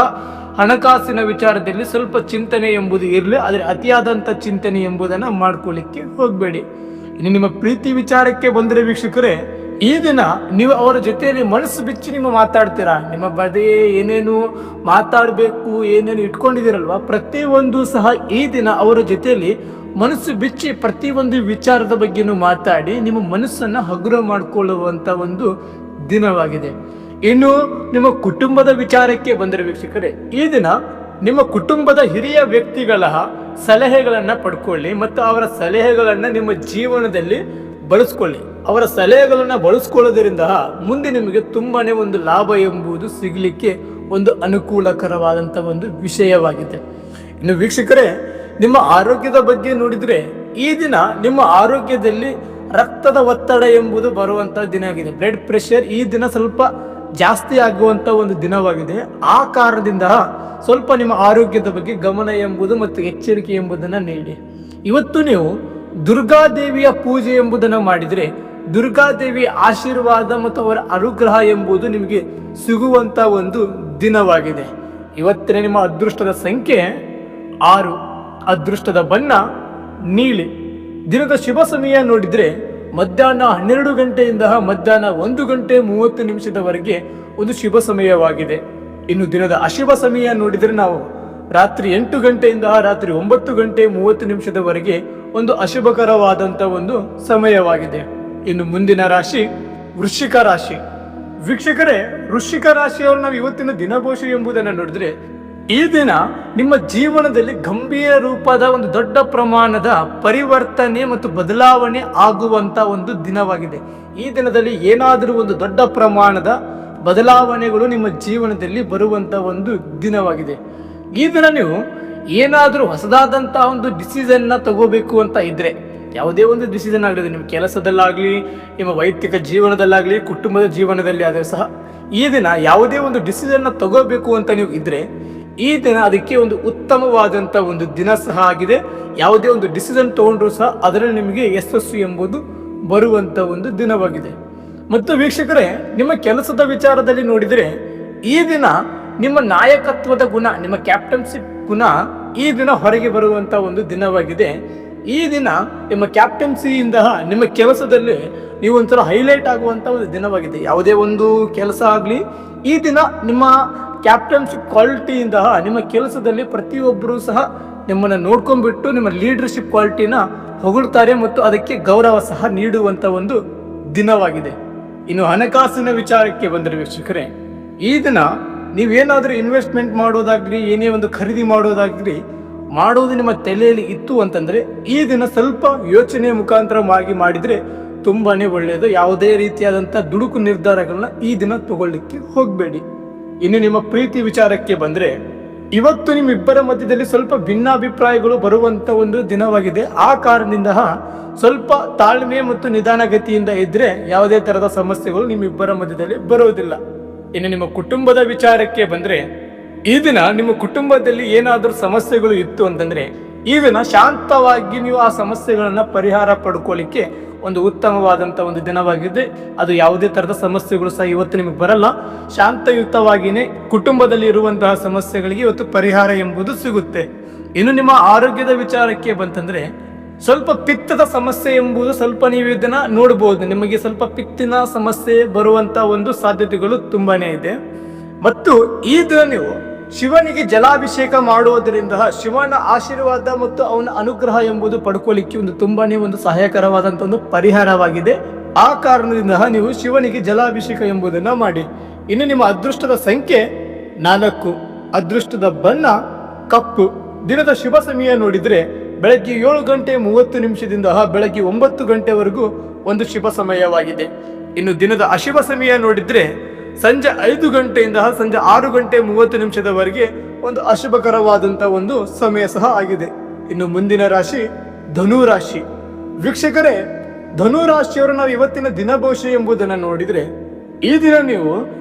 S1: ಹಣಕಾಸಿನ ವಿಚಾರದಲ್ಲಿ ಸ್ವಲ್ಪ ಚಿಂತನೆ ಎಂಬುದು ಇರಲಿ, ಆದರೆ ಅತಿಯಾದಂಥ ಚಿಂತನೆ ಎಂಬುದನ್ನು ಮಾಡ್ಕೊಳ್ಳಿಕ್ಕೆ ಹೋಗಬೇಡಿ. ಇನ್ನು ನಿಮ್ಮ ಪ್ರೀತಿ ವಿಚಾರಕ್ಕೆ ಬಂದರೆ ವೀಕ್ಷಕರೇ, ಈ ದಿನ ನೀವು ಅವರ ಜೊತೆಯಲ್ಲಿ ಮನಸ್ಸು ಬಿಚ್ಚಿ ನೀವು ಮಾತಾಡ್ತೀರಾ. ನಿಮ್ಮ ಬಗ್ಗೆ ಏನೇನು ಮಾತಾಡಬೇಕು, ಏನೇನು ಇಟ್ಕೊಂಡಿದ್ದೀರಲ್ವಾ, ಪ್ರತಿಯೊಂದು ಸಹ ಈ ದಿನ ಅವರ ಜೊತೆಯಲ್ಲಿ ಮನಸ್ಸು ಬಿಚ್ಚಿ ಪ್ರತಿಯೊಂದು ವಿಚಾರದ ಬಗ್ಗೆನೂ ಮಾತಾಡಿ ನಿಮ್ಮ ಮನಸ್ಸನ್ನು ಹಗುರ ಮಾಡಿಕೊಳ್ಳುವಂಥ ಒಂದು ದಿನವಾಗಿದೆ. ಇನ್ನು ನಿಮ್ಮ ಕುಟುಂಬದ ವಿಚಾರಕ್ಕೆ ಬಂದರೆ ವೀಕ್ಷಕರೇ, ಈ ದಿನ ನಿಮ್ಮ ಕುಟುಂಬದ ಹಿರಿಯ ವ್ಯಕ್ತಿಗಳ ಸಲಹೆಗಳನ್ನ ಪಡ್ಕೊಳ್ಳಿ ಮತ್ತು ಅವರ ಸಲಹೆಗಳನ್ನ ನಿಮ್ಮ ಜೀವನದಲ್ಲಿ ಬಳಸ್ಕೊಳ್ಳಿ. ಅವರ ಸಲಹೆಗಳನ್ನ ಬಳಸ್ಕೊಳ್ಳೋದ್ರಿಂದ ಮುಂದೆ ನಿಮಗೆ ತುಂಬಾನೇ ಒಂದು ಲಾಭ ಎಂಬುದು ಸಿಗಲಿಕ್ಕೆ ಒಂದು ಅನುಕೂಲಕರವಾದಂಥ ಒಂದು ವಿಷಯವಾಗಿದೆ. ಇನ್ನು ವೀಕ್ಷಕರೇ, ನಿಮ್ಮ ಆರೋಗ್ಯದ ಬಗ್ಗೆ ನೋಡಿದ್ರೆ ಈ ದಿನ ನಿಮ್ಮ ಆರೋಗ್ಯದಲ್ಲಿ ರಕ್ತದ ಒತ್ತಡ ಎಂಬುದು ಬರುವಂತಹ ದಿನ ಆಗಿದೆ. ಬ್ಲಡ್ ಪ್ರೆಷರ್ ಈ ದಿನ ಸ್ವಲ್ಪ ಜಾಸ್ತಿ ಆಗುವಂತ ಒಂದು ದಿನವಾಗಿದೆ. ಆ ಕಾರಣದಿಂದ ಸ್ವಲ್ಪ ನಿಮ್ಮ ಆರೋಗ್ಯದ ಬಗ್ಗೆ ಗಮನ ಎಂಬುದು ಮತ್ತು ಎಚ್ಚರಿಕೆ ಎಂಬುದನ್ನು ನೀಡಿ. ಇವತ್ತು ನೀವು ದುರ್ಗಾದೇವಿಯ ಪೂಜೆ ಎಂಬುದನ್ನು ಮಾಡಿದರೆ ದುರ್ಗಾದೇವಿಯ ಆಶೀರ್ವಾದ ಮತ್ತು ಅವರ ಅನುಗ್ರಹ ಎಂಬುದು ನಿಮಗೆ ಸಿಗುವಂತ ಒಂದು ದಿನವಾಗಿದೆ. ಇವತ್ತಿನ ನಿಮ್ಮ ಅದೃಷ್ಟದ ಸಂಖ್ಯೆ 6, ಅದೃಷ್ಟದ ಬಣ್ಣ ನೀಲಿ. ದಿನದ ಶುಭ ಸಮಯ ನೋಡಿದ್ರೆ ಮಧ್ಯಾಹ್ನ 12 ಗಂಟೆಯಿಂದ ಮಧ್ಯಾಹ್ನ 1:30 ಒಂದು ಶುಭ ಸಮಯವಾಗಿದೆ. ಇನ್ನು ದಿನದ ಅಶುಭ ಸಮಯ ನೋಡಿದ್ರೆ ನಾವು ರಾತ್ರಿ 8 ಗಂಟೆಯಿಂದ ರಾತ್ರಿ 9:30 ಒಂದು ಅಶುಭಕರವಾದಂಥ ಒಂದು ಸಮಯವಾಗಿದೆ. ಇನ್ನು ಮುಂದಿನ ರಾಶಿ ವೃಶ್ಚಿಕ ರಾಶಿ. ವೀಕ್ಷಕರೇ, ವೃಶ್ಚಿಕ ರಾಶಿಯವರು ನಾವು ಇವತ್ತಿನ ದಿನಭವಿಷ್ಯ ಎಂಬುದನ್ನು ನೋಡಿದ್ರೆ ಈ ದಿನ ನಿಮ್ಮ ಜೀವನದಲ್ಲಿ ಗಂಭೀರ ರೂಪದ ಒಂದು ದೊಡ್ಡ ಪ್ರಮಾಣದ ಪರಿವರ್ತನೆ ಮತ್ತು ಬದಲಾವಣೆ ಆಗುವಂತ ಒಂದು ದಿನವಾಗಿದೆ. ಈ ದಿನದಲ್ಲಿ ಏನಾದರೂ ಒಂದು ದೊಡ್ಡ ಪ್ರಮಾಣದ ಬದಲಾವಣೆಗಳು ನಿಮ್ಮ ಜೀವನದಲ್ಲಿ ಬರುವಂತ ಒಂದು ದಿನವಾಗಿದೆ. ಈ ದಿನ ನೀವು ಏನಾದರೂ ಹೊಸದಾದಂತಹ ಒಂದು ಡಿಸಿಷನ್ನ ತಗೋಬೇಕು ಅಂತ ಇದ್ರೆ, ಯಾವುದೇ ಒಂದು ಡಿಸಿಷನ್ ಆಗಲಿ, ನಿಮ್ಮ ಕೆಲಸದಲ್ಲಾಗ್ಲಿ, ನಿಮ್ಮ ವೈಯಕ್ತಿಕ ಜೀವನದಲ್ಲಾಗ್ಲಿ, ಕುಟುಂಬದ ಜೀವನದಲ್ಲಿ ಆದರೂ ಸಹ ಈ ದಿನ ಯಾವುದೇ ಒಂದು ಡಿಸಿಷನ್ನ ತಗೋಬೇಕು ಅಂತ ನೀವು ಇದ್ರೆ ಈ ದಿನ ಅದಕ್ಕೆ ಒಂದು ಉತ್ತಮವಾದಂಥ ಒಂದು ದಿನ ಸಹ ಆಗಿದೆ. ಯಾವುದೇ ಒಂದು ಡಿಸಿಷನ್ ತಗೊಂಡ್ರೂ ಸಹ ಅದರಲ್ಲಿ ನಿಮಗೆ ಯಶಸ್ಸು ಎಂಬುದು ಬರುವಂಥ ಒಂದು ದಿನವಾಗಿದೆ. ಮತ್ತು ವೀಕ್ಷಕರೇ, ನಿಮ್ಮ ಕೆಲಸದ ವಿಚಾರದಲ್ಲಿ ನೋಡಿದರೆ ಈ ದಿನ ನಿಮ್ಮ ನಾಯಕತ್ವದ ಗುಣ, ನಿಮ್ಮ ಕ್ಯಾಪ್ಟನ್ಶಿಪ್ ಗುಣ ಈ ದಿನ ಹೊರಗೆ ಬರುವಂಥ ಒಂದು ದಿನವಾಗಿದೆ. ಈ ದಿನ ನಿಮ್ಮ ಕ್ಯಾಪ್ಟನ್ಸಿಯಿಂದ ನಿಮ್ಮ ಕೆಲಸದಲ್ಲಿ ನೀವು ಒಂಥರ ಹೈಲೈಟ್ ಆಗುವಂಥ ಒಂದು ದಿನವಾಗಿದೆ. ಯಾವುದೇ ಒಂದು ಕೆಲಸ ಆಗಲಿ ಈ ದಿನ ನಿಮ್ಮ ಕ್ಯಾಪ್ಟನ್ಶಿಪ್ ಕ್ವಾಲಿಟಿಯಿಂದ ನಿಮ್ಮ ಕೆಲಸದಲ್ಲಿ ಪ್ರತಿಯೊಬ್ಬರೂ ಸಹ ನಿಮ್ಮನ್ನು ನೋಡ್ಕೊಂಡ್ಬಿಟ್ಟು ನಿಮ್ಮ ಲೀಡರ್ಶಿಪ್ ಕ್ವಾಲಿಟಿನ ಹೊಗಳ್ತಾರೆ ಮತ್ತು ಅದಕ್ಕೆ ಗೌರವ ಸಹ ನೀಡುವಂಥ ಒಂದು ದಿನವಾಗಿದೆ. ಇನ್ನು ಹಣಕಾಸಿನ ವಿಚಾರಕ್ಕೆ ಬಂದರೆ ವೀಕ್ಷಕರೇ, ಈ ದಿನ ನೀವೇನಾದರೂ ಇನ್ವೆಸ್ಟ್ಮೆಂಟ್ ಮಾಡೋದಾಗ್ಲಿ, ಏನೇ ಒಂದು ಖರೀದಿ ಮಾಡೋದಾಗ್ಲಿ ಮಾಡೋದು ನಿಮ್ಮ ತಲೆಯಲ್ಲಿ ಇತ್ತು ಅಂತಂದ್ರೆ ಈ ದಿನ ಸ್ವಲ್ಪ ಯೋಚನೆ ಮುಖಾಂತರವಾಗಿ ಮಾಡಿದ್ರೆ ತುಂಬಾನೇ ಒಳ್ಳೆಯದು. ಯಾವುದೇ ರೀತಿಯಾದಂಥ ದುಡುಕು ನಿರ್ಧಾರಗಳನ್ನ ಈ ದಿನ ತಗೊಳ್ಳಿಕ್ಕೆ ಹೋಗಬೇಡಿ. ಇನ್ನು ನಿಮ್ಮ ಪ್ರೀತಿ ವಿಚಾರಕ್ಕೆ ಬಂದ್ರೆ ಇವತ್ತು ನಿಮ್ಮಿಬ್ಬರ ಮಧ್ಯದಲ್ಲಿ ಸ್ವಲ್ಪ ಭಿನ್ನಾಭಿಪ್ರಾಯಗಳು ಬರುವಂತ ಒಂದು ದಿನವಾಗಿದೆ. ಆ ಕಾರಣದಿಂದ ಸ್ವಲ್ಪ ತಾಳ್ಮೆ ಮತ್ತು ನಿಧಾನಗತಿಯಿಂದ ಇದ್ರೆ ಯಾವುದೇ ತರಹದ ಸಮಸ್ಯೆಗಳು ನಿಮ್ಮಿಬ್ಬರ ಮಧ್ಯದಲ್ಲಿ ಬರೋದಿಲ್ಲ. ಇನ್ನು ನಿಮ್ಮ ಕುಟುಂಬದ ವಿಚಾರಕ್ಕೆ ಬಂದ್ರೆ ಈ ದಿನ ನಿಮ್ಮ ಕುಟುಂಬದಲ್ಲಿ ಏನಾದರೂ ಸಮಸ್ಯೆಗಳು ಇತ್ತು ಅಂತಂದ್ರೆ ಈ ದಿನ ಶಾಂತವಾಗಿ ನೀವು ಆ ಸಮಸ್ಯೆಗಳನ್ನ ಪರಿಹಾರ ಪಡ್ಕೊಳ್ಳಿಕ್ಕೆ ಒಂದು ಉತ್ತಮವಾದಂಥ ಒಂದು ದಿನವಾಗಿದೆ. ಅದು ಯಾವುದೇ ತರಹದ ಸಮಸ್ಯೆಗಳು ಸಹ ಇವತ್ತು ನಿಮಗೆ ಬರಲ್ಲ. ಶಾಂತಯುತವಾಗಿಯೇ ಕುಟುಂಬದಲ್ಲಿ ಇರುವಂತಹ ಸಮಸ್ಯೆಗಳಿಗೆ ಇವತ್ತು ಪರಿಹಾರ ಎಂಬುದು ಸಿಗುತ್ತೆ. ಇನ್ನು ನಿಮ್ಮ ಆರೋಗ್ಯದ ವಿಚಾರಕ್ಕೆ ಬಂತಂದ್ರೆ ಸ್ವಲ್ಪ ಪಿತ್ತದ ಸಮಸ್ಯೆ ಎಂಬುದು ಸ್ವಲ್ಪ ನೀವು ಇದನ್ನ ನೋಡಬಹುದು. ನಿಮಗೆ ಸ್ವಲ್ಪ ಪಿತ್ತಿನ ಸಮಸ್ಯೆ ಬರುವಂತ ಒಂದು ಸಾಧ್ಯತೆಗಳು ತುಂಬಾನೇ ಇದೆ. ಮತ್ತು ಈ ದಿನ ನೀವು ಶಿವನಿಗೆ ಜಲಾಭಿಷೇಕ ಮಾಡುವುದರಿಂದ ಶಿವನ ಆಶೀರ್ವಾದ ಮತ್ತು ಅವನ ಅನುಗ್ರಹ ಎಂಬುದು ಪಡ್ಕೊಳ್ಳಿಕ್ಕೆ ತುಂಬಾನೇ ಸಹಾಯಕರವಾದಂತ ಒಂದು ಪರಿಹಾರವಾಗಿದೆ. ಆ ಕಾರಣದಿಂದ ನೀವು ಶಿವನಿಗೆ ಜಲಾಭಿಷೇಕ ಎಂಬುದನ್ನ ಮಾಡಿ. ಇನ್ನು ನಿಮ್ಮ ಅದೃಷ್ಟದ ಸಂಖ್ಯೆ 4, ಅದೃಷ್ಟದ ಬಣ್ಣ ಕಪ್ಪು. ದಿನದ ಶುಭ ಸಮಯ ನೋಡಿದ್ರೆ ಬೆಳಗ್ಗೆ 7:30 ಬೆಳಗ್ಗೆ 9 ಗಂಟೆವರೆಗೂ ಒಂದು ಶುಭ ಸಮಯವಾಗಿದೆ. ಇನ್ನು ದಿನದ ಅಶುಭ ಸಮಯ ನೋಡಿದ್ರೆ ಸಂಜೆ 5 ಗಂಟೆಯಿಂದ ಸಂಜೆ 6:30 ಒಂದು ಅಶುಭಕರವಾದಂತ ಒಂದು ಸಮಯ ಸಹ ಆಗಿದೆ. ಇನ್ನು ಮುಂದಿನ ರಾಶಿ ಧನು ರಾಶಿ. ವೀಕ್ಷಕರೇ, ಧನು ರಾಶಿಯವರು ನಾವು ಇವತ್ತಿನ ದಿನ ಭವಿಷ್ಯ ಎಂಬುದನ್ನು ನೋಡಿದ್ರೆ, ಈ ದಿನ ನೀವು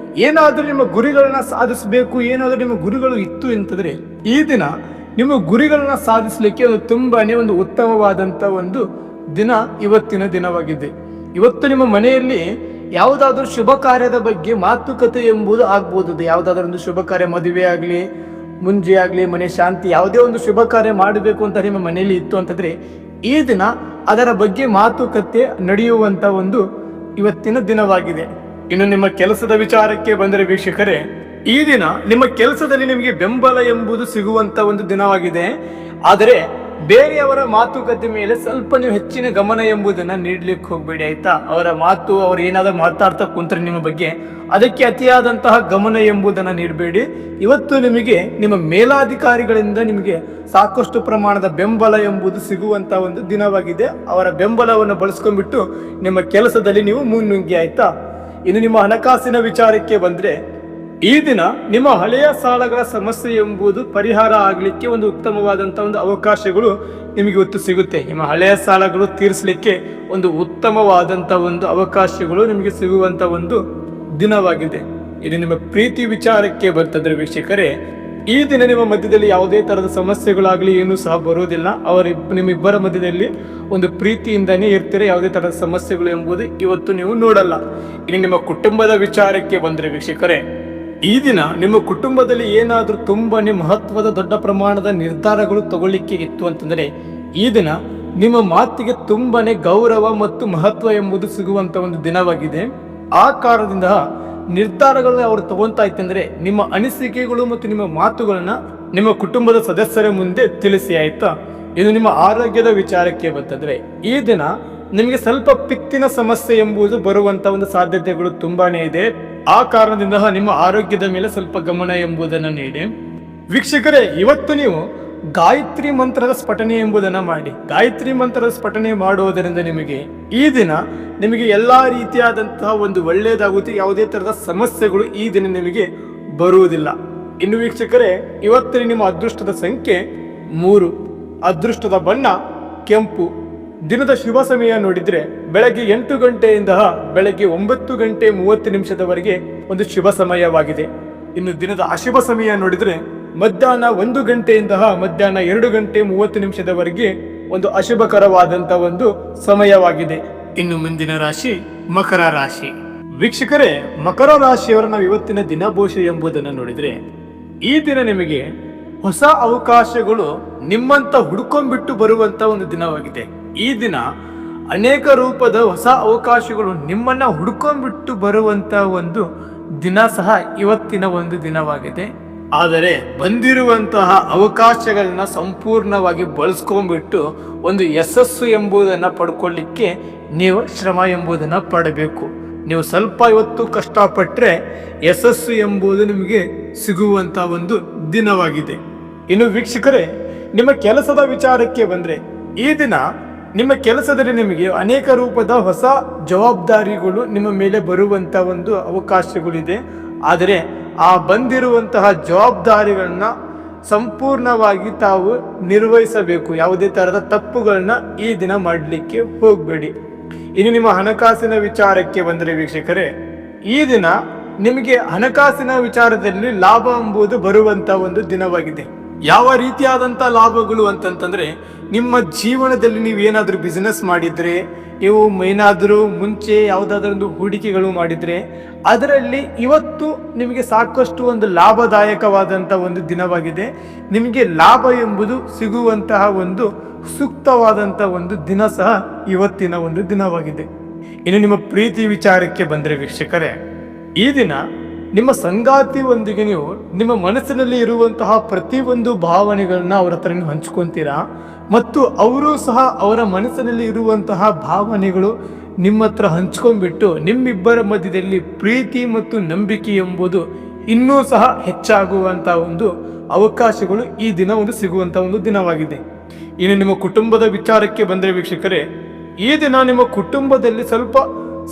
S1: ಏನಾದ್ರೂ ನಿಮ್ಮ ಗುರಿಗಳನ್ನ ಸಾಧಿಸಬೇಕು, ಏನಾದ್ರೂ ನಿಮ್ಮ ಗುರಿಗಳು ಇತ್ತು ಅಂತಂದ್ರೆ ಈ ದಿನ ನಿಮ್ಮ ಗುರಿಗಳನ್ನ ಸಾಧಿಸಲಿಕ್ಕೆ ತುಂಬಾನೇ ಉತ್ತಮವಾದಂತ ಒಂದು ದಿನ ಇವತ್ತಿನ ದಿನವಾಗಿದೆ. ಇವತ್ತು ನಿಮ್ಮ ಮನೆಯಲ್ಲಿ ಯಾವುದಾದ್ರೂ ಶುಭ ಕಾರ್ಯದ ಬಗ್ಗೆ ಮಾತುಕತೆ ಎಂಬುದು ಆಗ್ಬೋದು. ಯಾವುದಾದ್ರೂ ಒಂದು ಶುಭ ಕಾರ್ಯ, ಮದುವೆ ಆಗ್ಲಿ, ಮುಂಜೆ ಆಗ್ಲಿ, ಮನೆ ಶಾಂತಿ, ಯಾವುದೇ ಒಂದು ಶುಭ ಕಾರ್ಯ ಮಾಡಬೇಕು ಅಂತ ನಿಮ್ಮ ಮನೆಯಲ್ಲಿ ಇತ್ತು ಅಂತಂದ್ರೆ ಈ ದಿನ ಅದರ ಬಗ್ಗೆ ಮಾತುಕತೆ ನಡೆಯುವಂತ ಒಂದು ಇವತ್ತಿನ ದಿನವಾಗಿದೆ. ಇನ್ನು ನಿಮ್ಮ ಕೆಲಸದ ವಿಚಾರಕ್ಕೆ ಬಂದರೆ ವೀಕ್ಷಕರೇ, ಈ ದಿನ ನಿಮ್ಮ ಕೆಲಸದಲ್ಲಿ ನಿಮಗೆ ಬೆಂಬಲ ಎಂಬುದು ಸಿಗುವಂತ ಒಂದು ದಿನವಾಗಿದೆ. ಆದರೆ ಬೇರೆಯವರ ಮಾತುಕತೆ ಮೇಲೆ ಸ್ವಲ್ಪ ನೀವು ಹೆಚ್ಚಿನ ಗಮನ ಎಂಬುದನ್ನ ನೀಡ್ಲಿಕ್ಕೆ ಹೋಗ್ಬೇಡಿ, ಆಯ್ತಾ? ಅವರ ಮಾತು, ಅವ್ರು ಏನಾದ್ರೂ ಮಾತಾಡ್ತಾ ಕುಂತ್ರೆ ನಿಮ್ಮ ಬಗ್ಗೆ ಅದಕ್ಕೆ ಅತಿಯಾದಂತಹ ಗಮನ ಎಂಬುದನ್ನ ನೀಡಬೇಡಿ. ಇವತ್ತು ನಿಮಗೆ ನಿಮ್ಮ ಮೇಲಾಧಿಕಾರಿಗಳಿಂದ ನಿಮಗೆ ಸಾಕಷ್ಟು ಪ್ರಮಾಣದ ಬೆಂಬಲ ಎಂಬುದು ಸಿಗುವಂತ ಒಂದು ದಿನವಾಗಿದೆ. ಅವರ ಬೆಂಬಲವನ್ನು ಬಳಸ್ಕೊಂಡ್ಬಿಟ್ಟು ನಿಮ್ಮ ಕೆಲಸದಲ್ಲಿ ನೀವು ಮುನ್ನುಗ್ಗಿ, ಆಯ್ತಾ? ಇನ್ನು ನಿಮ್ಮ ಹಣಕಾಸಿನ ವಿಚಾರಕ್ಕೆ ಬಂದ್ರೆ ಈ ದಿನ ನಿಮ್ಮ ಹಳೆಯ ಸಾಲಗಳ ಸಮಸ್ಯೆ ಎಂಬುದು ಪರಿಹಾರ ಆಗಲಿಕ್ಕೆ ಒಂದು ಉತ್ತಮವಾದಂತಹ ಒಂದು ಅವಕಾಶಗಳು ನಿಮಗೆ ಇವತ್ತು ಸಿಗುತ್ತೆ. ನಿಮ್ಮ ಹಳೆಯ ಸಾಲಗಳು ತೀರಿಸಲಿಕ್ಕೆ ಒಂದು ಉತ್ತಮವಾದಂತ ಒಂದು ಅವಕಾಶಗಳು ನಿಮಗೆ ಸಿಗುವಂತ ಒಂದು ದಿನವಾಗಿದೆ. ಇದು ನಿಮ್ಮ ಪ್ರೀತಿ ವಿಚಾರಕ್ಕೆ ಬರ್ತದ್ರೆ ವೀಕ್ಷಕರೇ, ಈ ದಿನ ನಿಮ್ಮ ಮಧ್ಯದಲ್ಲಿ ಯಾವುದೇ ತರದ ಸಮಸ್ಯೆಗಳಾಗ್ಲಿ ಏನು ಸಹ ಬರುವುದಿಲ್ಲ. ನಿಮ್ಮಿಬ್ಬರ ಮಧ್ಯದಲ್ಲಿ ಒಂದು ಪ್ರೀತಿಯಿಂದಾನೇ ಇರ್ತೀರಾ. ಯಾವುದೇ ತರದ ಸಮಸ್ಯೆಗಳು ಎಂಬುದು ಇವತ್ತು ನೀವು ನೋಡಲ್ಲ. ಇನ್ನು ನಿಮ್ಮ ಕುಟುಂಬದ ವಿಚಾರಕ್ಕೆ ಬಂದ್ರೆ ವೀಕ್ಷಕರೇ, ಈ ದಿನ ನಿಮ್ಮ ಕುಟುಂಬದಲ್ಲಿ ಏನಾದ್ರೂ ತುಂಬಾನೇ ಮಹತ್ವದ ದೊಡ್ಡ ಪ್ರಮಾಣದ ನಿರ್ಧಾರಗಳು ತಗೊಳ್ಳಿಕ್ಕೆ ಇತ್ತು ಅಂತಂದ್ರೆ ಈ ದಿನ ನಿಮ್ಮ ಮಾತಿಗೆ ತುಂಬಾನೇ ಗೌರವ ಮತ್ತು ಮಹತ್ವ ಎಂಬುದು ಸಿಗುವಂತ ಒಂದು ದಿನವಾಗಿದೆ. ಆ ಕಾರಣದಿಂದ ನಿರ್ಧಾರಗಳನ್ನ ಅವರು ತಗೊಂತಾ ಇತ್ತಂದ್ರೆ ನಿಮ್ಮ ಅನಿಸಿಕೆಗಳು ಮತ್ತು ನಿಮ್ಮ ಮಾತುಗಳನ್ನ ನಿಮ್ಮ ಕುಟುಂಬದ ಸದಸ್ಯರ ಮುಂದೆ ತಿಳಿಸಿ, ಆಯ್ತಾ? ಇದು ನಿಮ್ಮ ಆರೋಗ್ಯದ ವಿಚಾರಕ್ಕೆ ಬರ್ತದ್ರೆ ಈ ದಿನ ನಿಮಗೆ ಸ್ವಲ್ಪ ಪಿತ್ತಿನ ಸಮಸ್ಯೆ ಎಂಬುದು ಬರುವಂತ ಒಂದು ಸಾಧ್ಯತೆಗಳು ತುಂಬಾನೇ ಇದೆ. ಆ ಕಾರಣದಿಂದ ನಿಮ್ಮ ಆರೋಗ್ಯದ ಮೇಲೆ ಸ್ವಲ್ಪ ಗಮನ ಎಂಬುದನ್ನು ನೀಡಿ. ವೀಕ್ಷಕರೇ, ಇವತ್ತು ನೀವು ಗಾಯತ್ರಿ ಮಂತ್ರದ ಸ್ಫಟನೆ ಎಂಬುದನ್ನು ಮಾಡಿ. ಗಾಯತ್ರಿ ಮಂತ್ರದ ಸ್ಫಟನೆ ಮಾಡುವುದರಿಂದ ಈ ದಿನ ನಿಮಗೆ ಎಲ್ಲಾ ರೀತಿಯಾದಂತಹ ಒಂದು ಒಳ್ಳೆಯದಾಗುತ್ತೆ. ಯಾವುದೇ ತರಹದ ಸಮಸ್ಯೆಗಳು ಈ ದಿನ ನಿಮಗೆ ಬರುವುದಿಲ್ಲ. ಇನ್ನು ವೀಕ್ಷಕರೇ, ಇವತ್ತಿನ ನಿಮ್ಮ ಅದೃಷ್ಟದ ಸಂಖ್ಯೆ 3, ಅದೃಷ್ಟದ ಬಣ್ಣ ಕೆಂಪು. ದಿನದ ಶುಭ ಸಮಯ ನೋಡಿದ್ರೆ ಬೆಳಗ್ಗೆ 8 ಗಂಟೆಯಿಂದ ಬೆಳಗ್ಗೆ 9:30 ಒಂದು ಶುಭ ಸಮಯವಾಗಿದೆ. ಇನ್ನು ದಿನದ ಅಶುಭ ಸಮಯ ನೋಡಿದ್ರೆ ಮಧ್ಯಾಹ್ನ 1 ಗಂಟೆಯಿಂದ ಮಧ್ಯಾಹ್ನ 2:30 ಒಂದು ಅಶುಭಕರವಾದಂತ ಒಂದು ಸಮಯವಾಗಿದೆ. ಇನ್ನು ಮುಂದಿನ ರಾಶಿ ಮಕರ ರಾಶಿ. ವೀಕ್ಷಕರೇ, ಮಕರ ರಾಶಿಯವರ ನಾವು ಇವತ್ತಿನ ದಿನ ಭವಿಷ್ಯ ಎಂಬುದನ್ನು ನೋಡಿದ್ರೆ ಈ ದಿನ ನಿಮಗೆ ಹೊಸ ಅವಕಾಶಗಳು ನಿಮ್ಮಂತ ಹುಡ್ಕೊಂಡ್ಬಿಟ್ಟು ಬರುವಂತ ಒಂದು ದಿನವಾಗಿದೆ. ಈ ದಿನ ಅನೇಕ ರೂಪದ ಹೊಸ ಅವಕಾಶಗಳು ನಿಮ್ಮನ್ನ ಹುಡ್ಕೊಂಡ್ಬಿಟ್ಟು ಬರುವಂತ ಒಂದು ದಿನ ಸಹ ಇವತ್ತಿನ ಒಂದು ದಿನವಾಗಿದೆ. ಆದರೆ ಬಂದಿರುವಂತಹ ಅವಕಾಶಗಳನ್ನ ಸಂಪೂರ್ಣವಾಗಿ ಬಳಸ್ಕೊಂಡ್ಬಿಟ್ಟು ಒಂದು ಯಶಸ್ಸು ಎಂಬುದನ್ನ ಪಡ್ಕೊಳ್ಳಿಕ್ಕೆ ನೀವು ಶ್ರಮ ಎಂಬುದನ್ನ ಪಡಬೇಕು. ನೀವು ಸ್ವಲ್ಪ ಇವತ್ತು ಕಷ್ಟಪಟ್ಟರೆ ಯಶಸ್ಸು ಎಂಬುದು ನಿಮಗೆ ಸಿಗುವಂತ ಒಂದು ದಿನವಾಗಿದೆ. ಇನ್ನು ವೀಕ್ಷಕರೇ, ನಿಮ್ಮ ಕೆಲಸದ ವಿಚಾರಕ್ಕೆ ಬಂದ್ರೆ ಈ ದಿನ ನಿಮ್ಮ ಕೆಲಸದಲ್ಲಿ ನಿಮಗೆ ಅನೇಕ ರೂಪದ ಹೊಸ ಜವಾಬ್ದಾರಿಗಳು ನಿಮ್ಮ ಮೇಲೆ ಬರುವಂತ ಒಂದು ಅವಕಾಶಗಳಿದೆ. ಆದರೆ ಆ ಬಂದಿರುವಂತಹ ಜವಾಬ್ದಾರಿಗಳನ್ನ ಸಂಪೂರ್ಣವಾಗಿ ತಾವು ನಿರ್ವಹಿಸಬೇಕು. ಯಾವುದೇ ತರಹದ ತಪ್ಪುಗಳನ್ನ ಈ ದಿನ ಮಾಡಲಿಕ್ಕೆ ಹೋಗಬೇಡಿ. ಇನ್ನು ನಿಮ್ಮ ಹಣಕಾಸಿನ ವಿಚಾರಕ್ಕೆ ಬಂದರೆ ವೀಕ್ಷಕರೇ, ಈ ದಿನ ನಿಮಗೆ ಹಣಕಾಸಿನ ವಿಚಾರದಲ್ಲಿ ಲಾಭ ಎಂಬುದು ಬರುವಂತ ಒಂದು ದಿನವಾಗಿದೆ. ಯಾವ ರೀತಿಯಾದಂತ ಲಾಭಗಳು ಅಂತಂತಂದ್ರೆ, ನಿಮ್ಮ ಜೀವನದಲ್ಲಿ ನೀವು ಏನಾದರೂ ಬಿಸಿನೆಸ್ ಮಾಡಿದ್ರೆ, ನೀವು ಏನಾದರೂ ಮುಂಚೆ ಯಾವುದಾದ್ರೂ ಒಂದು ಹೂಡಿಕೆಗಳು ಮಾಡಿದ್ರೆ ಅದರಲ್ಲಿ ಇವತ್ತು ನಿಮಗೆ ಸಾಕಷ್ಟು ಒಂದು ಲಾಭದಾಯಕವಾದಂಥ ಒಂದು ದಿನವಾಗಿದೆ. ನಿಮಗೆ ಲಾಭ ಎಂಬುದು ಸಿಗುವಂತಹ ಒಂದು ಸೂಕ್ತವಾದಂಥ ಒಂದು ದಿನ ಸಹ ಇವತ್ತಿನ ಒಂದು ದಿನವಾಗಿದೆ. ಇನ್ನು ನಿಮ್ಮ ಪ್ರೀತಿ ವಿಚಾರಕ್ಕೆ ಬಂದರೆ ವೀಕ್ಷಕರೇ, ಈ ದಿನ ನಿಮ್ಮ ಸಂಗಾತಿಯೊಂದಿಗೆ ನೀವು ನಿಮ್ಮ ಮನಸ್ಸಿನಲ್ಲಿ ಇರುವಂತಹ ಪ್ರತಿಯೊಂದು ಭಾವನೆಗಳನ್ನ ಅವ್ರ ಹತ್ರ ನೀವು ಹಂಚ್ಕೊಂತೀರಾ, ಮತ್ತು ಅವರು ಸಹ ಅವರ ಮನಸ್ಸಿನಲ್ಲಿ ಇರುವಂತಹ ಭಾವನೆಗಳು ನಿಮ್ಮ ಹತ್ರ ಹಂಚ್ಕೊಂಡ್ಬಿಟ್ಟು ನಿಮ್ಮಿಬ್ಬರ ಮಧ್ಯದಲ್ಲಿ ಪ್ರೀತಿ ಮತ್ತು ನಂಬಿಕೆ ಎಂಬುದು ಇನ್ನೂ ಸಹ ಹೆಚ್ಚಾಗುವಂಥ ಒಂದು ಅವಕಾಶಗಳು ಈ ದಿನ ಒಂದು ಸಿಗುವಂಥ ಒಂದು ದಿನವಾಗಿದೆ. ಇನ್ನು ನಿಮ್ಮ ಕುಟುಂಬದ ವಿಚಾರಕ್ಕೆ ಬಂದರೆ ವೀಕ್ಷಕರೇ, ಈ ದಿನ ನಿಮ್ಮ ಕುಟುಂಬದಲ್ಲಿ ಸ್ವಲ್ಪ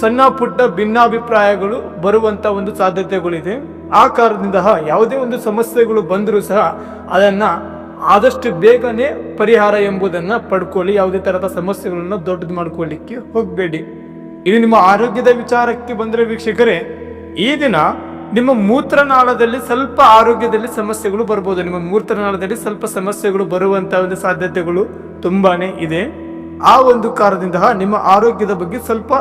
S1: ಸಣ್ಣ ಪುಟ್ಟ ಭಿನ್ನಾಭಿಪ್ರಾಯಗಳು ಬರುವಂಥ ಒಂದು ಸಾಧ್ಯತೆಗಳಿದೆ. ಆ ಕಾರಣದಿಂದ ಯಾವುದೇ ಒಂದು ಸಮಸ್ಯೆಗಳು ಬಂದರೂ ಸಹ ಅದನ್ನು ಆದಷ್ಟು ಬೇಗನೆ ಪರಿಹಾರ ಎಂಬುದನ್ನು ಪಡ್ಕೊಳ್ಳಿ. ಯಾವುದೇ ಥರದ ಸಮಸ್ಯೆಗಳನ್ನು ದೊಡ್ಡದು ಮಾಡ್ಕೊಳ್ಳಿಕ್ಕೆ ಹೋಗಬೇಡಿ. ಇನ್ನು ನಿಮ್ಮ ಆರೋಗ್ಯದ ವಿಚಾರಕ್ಕೆ ಬಂದರೆ ವೀಕ್ಷಕರೇ, ಈ ದಿನ ನಿಮ್ಮ ಮೂತ್ರನಾಳದಲ್ಲಿ ಸ್ವಲ್ಪ ಆರೋಗ್ಯದಲ್ಲಿ ಸಮಸ್ಯೆಗಳು ಬರ್ಬೋದು. ನಿಮ್ಮ ಮೂತ್ರನಾಳದಲ್ಲಿ ಸ್ವಲ್ಪ ಸಮಸ್ಯೆಗಳು ಬರುವಂಥ ಒಂದು ಸಾಧ್ಯತೆಗಳು ತುಂಬಾನೇ ಇದೆ. ಆ ಒಂದು ಕಾರಣದಿಂದ ನಿಮ್ಮ ಆರೋಗ್ಯದ ಬಗ್ಗೆ ಸ್ವಲ್ಪ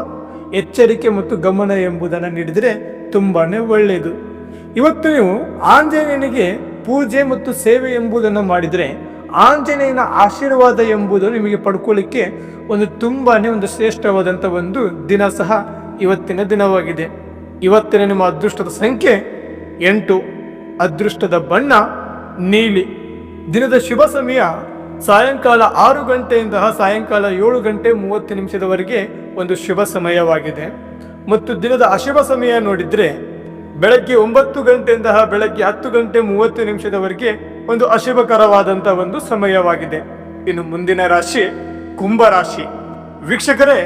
S1: ಎಚ್ಚರಿಕೆ ಮತ್ತು ಗಮನ ಎಂಬುದನ್ನು ನೀಡಿದರೆ ತುಂಬಾನೇ ಒಳ್ಳೆಯದು. ಇವತ್ತು ನೀವು ಆಂಜನೇಯನಿಗೆ ಪೂಜೆ ಮತ್ತು ಸೇವೆ ಎಂಬುದನ್ನು ಮಾಡಿದರೆ ಆಂಜನೇಯನ ಆಶೀರ್ವಾದ ಎಂಬುದು ನಿಮಗೆ ಪಡ್ಕೊಳ್ಳಿಕ್ಕೆ ಒಂದು ತುಂಬಾನೇ ಒಂದು ಶ್ರೇಷ್ಠವಾದಂಥ ಒಂದು ದಿನ ಸಹ ಇವತ್ತಿನ ದಿನವಾಗಿದೆ. ಇವತ್ತಿನ ನಿಮ್ಮ ಅದೃಷ್ಟದ ಸಂಖ್ಯೆ 8, ಅದೃಷ್ಟದ ಬಣ್ಣ ನೀಲಿ. ದಿನದ ಶುಭ ಸಮಯ ಸಾಯಂಕಾಲ 6 ಗಂಟೆಯಿಂದ ಸಾಯಂಕಾಲ 7:30 ಒಂದು ಶುಭ ಸಮಯವಾಗಿದೆ. ಮತ್ತು ದಿನದ ಅಶುಭ ಸಮಯ ನೋಡಿದರೆ ಬೆಳಗ್ಗೆ 9 ಗಂಟೆಯಿಂದ ಬೆಳಗ್ಗೆ 10:30 ಒಂದು ಅಶುಭಕರವಾದಂಥ ಒಂದು ಸಮಯವಾಗಿದೆ. ಇನ್ನು ಮುಂದಿನ ರಾಶಿ ಕುಂಭರಾಶಿ. ವೀಕ್ಷಕರೇ,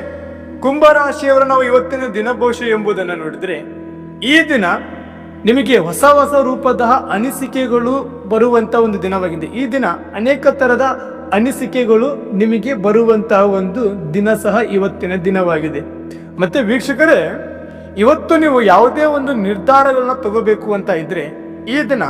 S1: ಕುಂಭರಾಶಿಯವರ ನಾವು ಇವತ್ತಿನ ದಿನ ಭವಿಷ್ಯ ಎಂಬುದನ್ನು ನೋಡಿದರೆ, ಈ ದಿನ ನಿಮಗೆ ಹೊಸ ಹೊಸ ರೂಪದ ಅನಿಸಿಕೆಗಳು ಬರುವಂತ ಒಂದು ದಿನವಾಗಿದೆ. ಈ ದಿನ ಅನೇಕ ತರದ ಅನಿಸಿಕೆಗಳು ನಿಮಗೆ ಬರುವಂತಹ ಒಂದು ದಿನ ಸಹ ಇವತ್ತಿನ ದಿನವಾಗಿದೆ. ಮತ್ತೆ ವೀಕ್ಷಕರೇ, ಇವತ್ತು ನೀವು ಯಾವುದೇ ಒಂದು ನಿರ್ಧಾರಗಳನ್ನ ತಗೋಬೇಕು ಅಂತ ಇದ್ರೆ, ಈ ದಿನ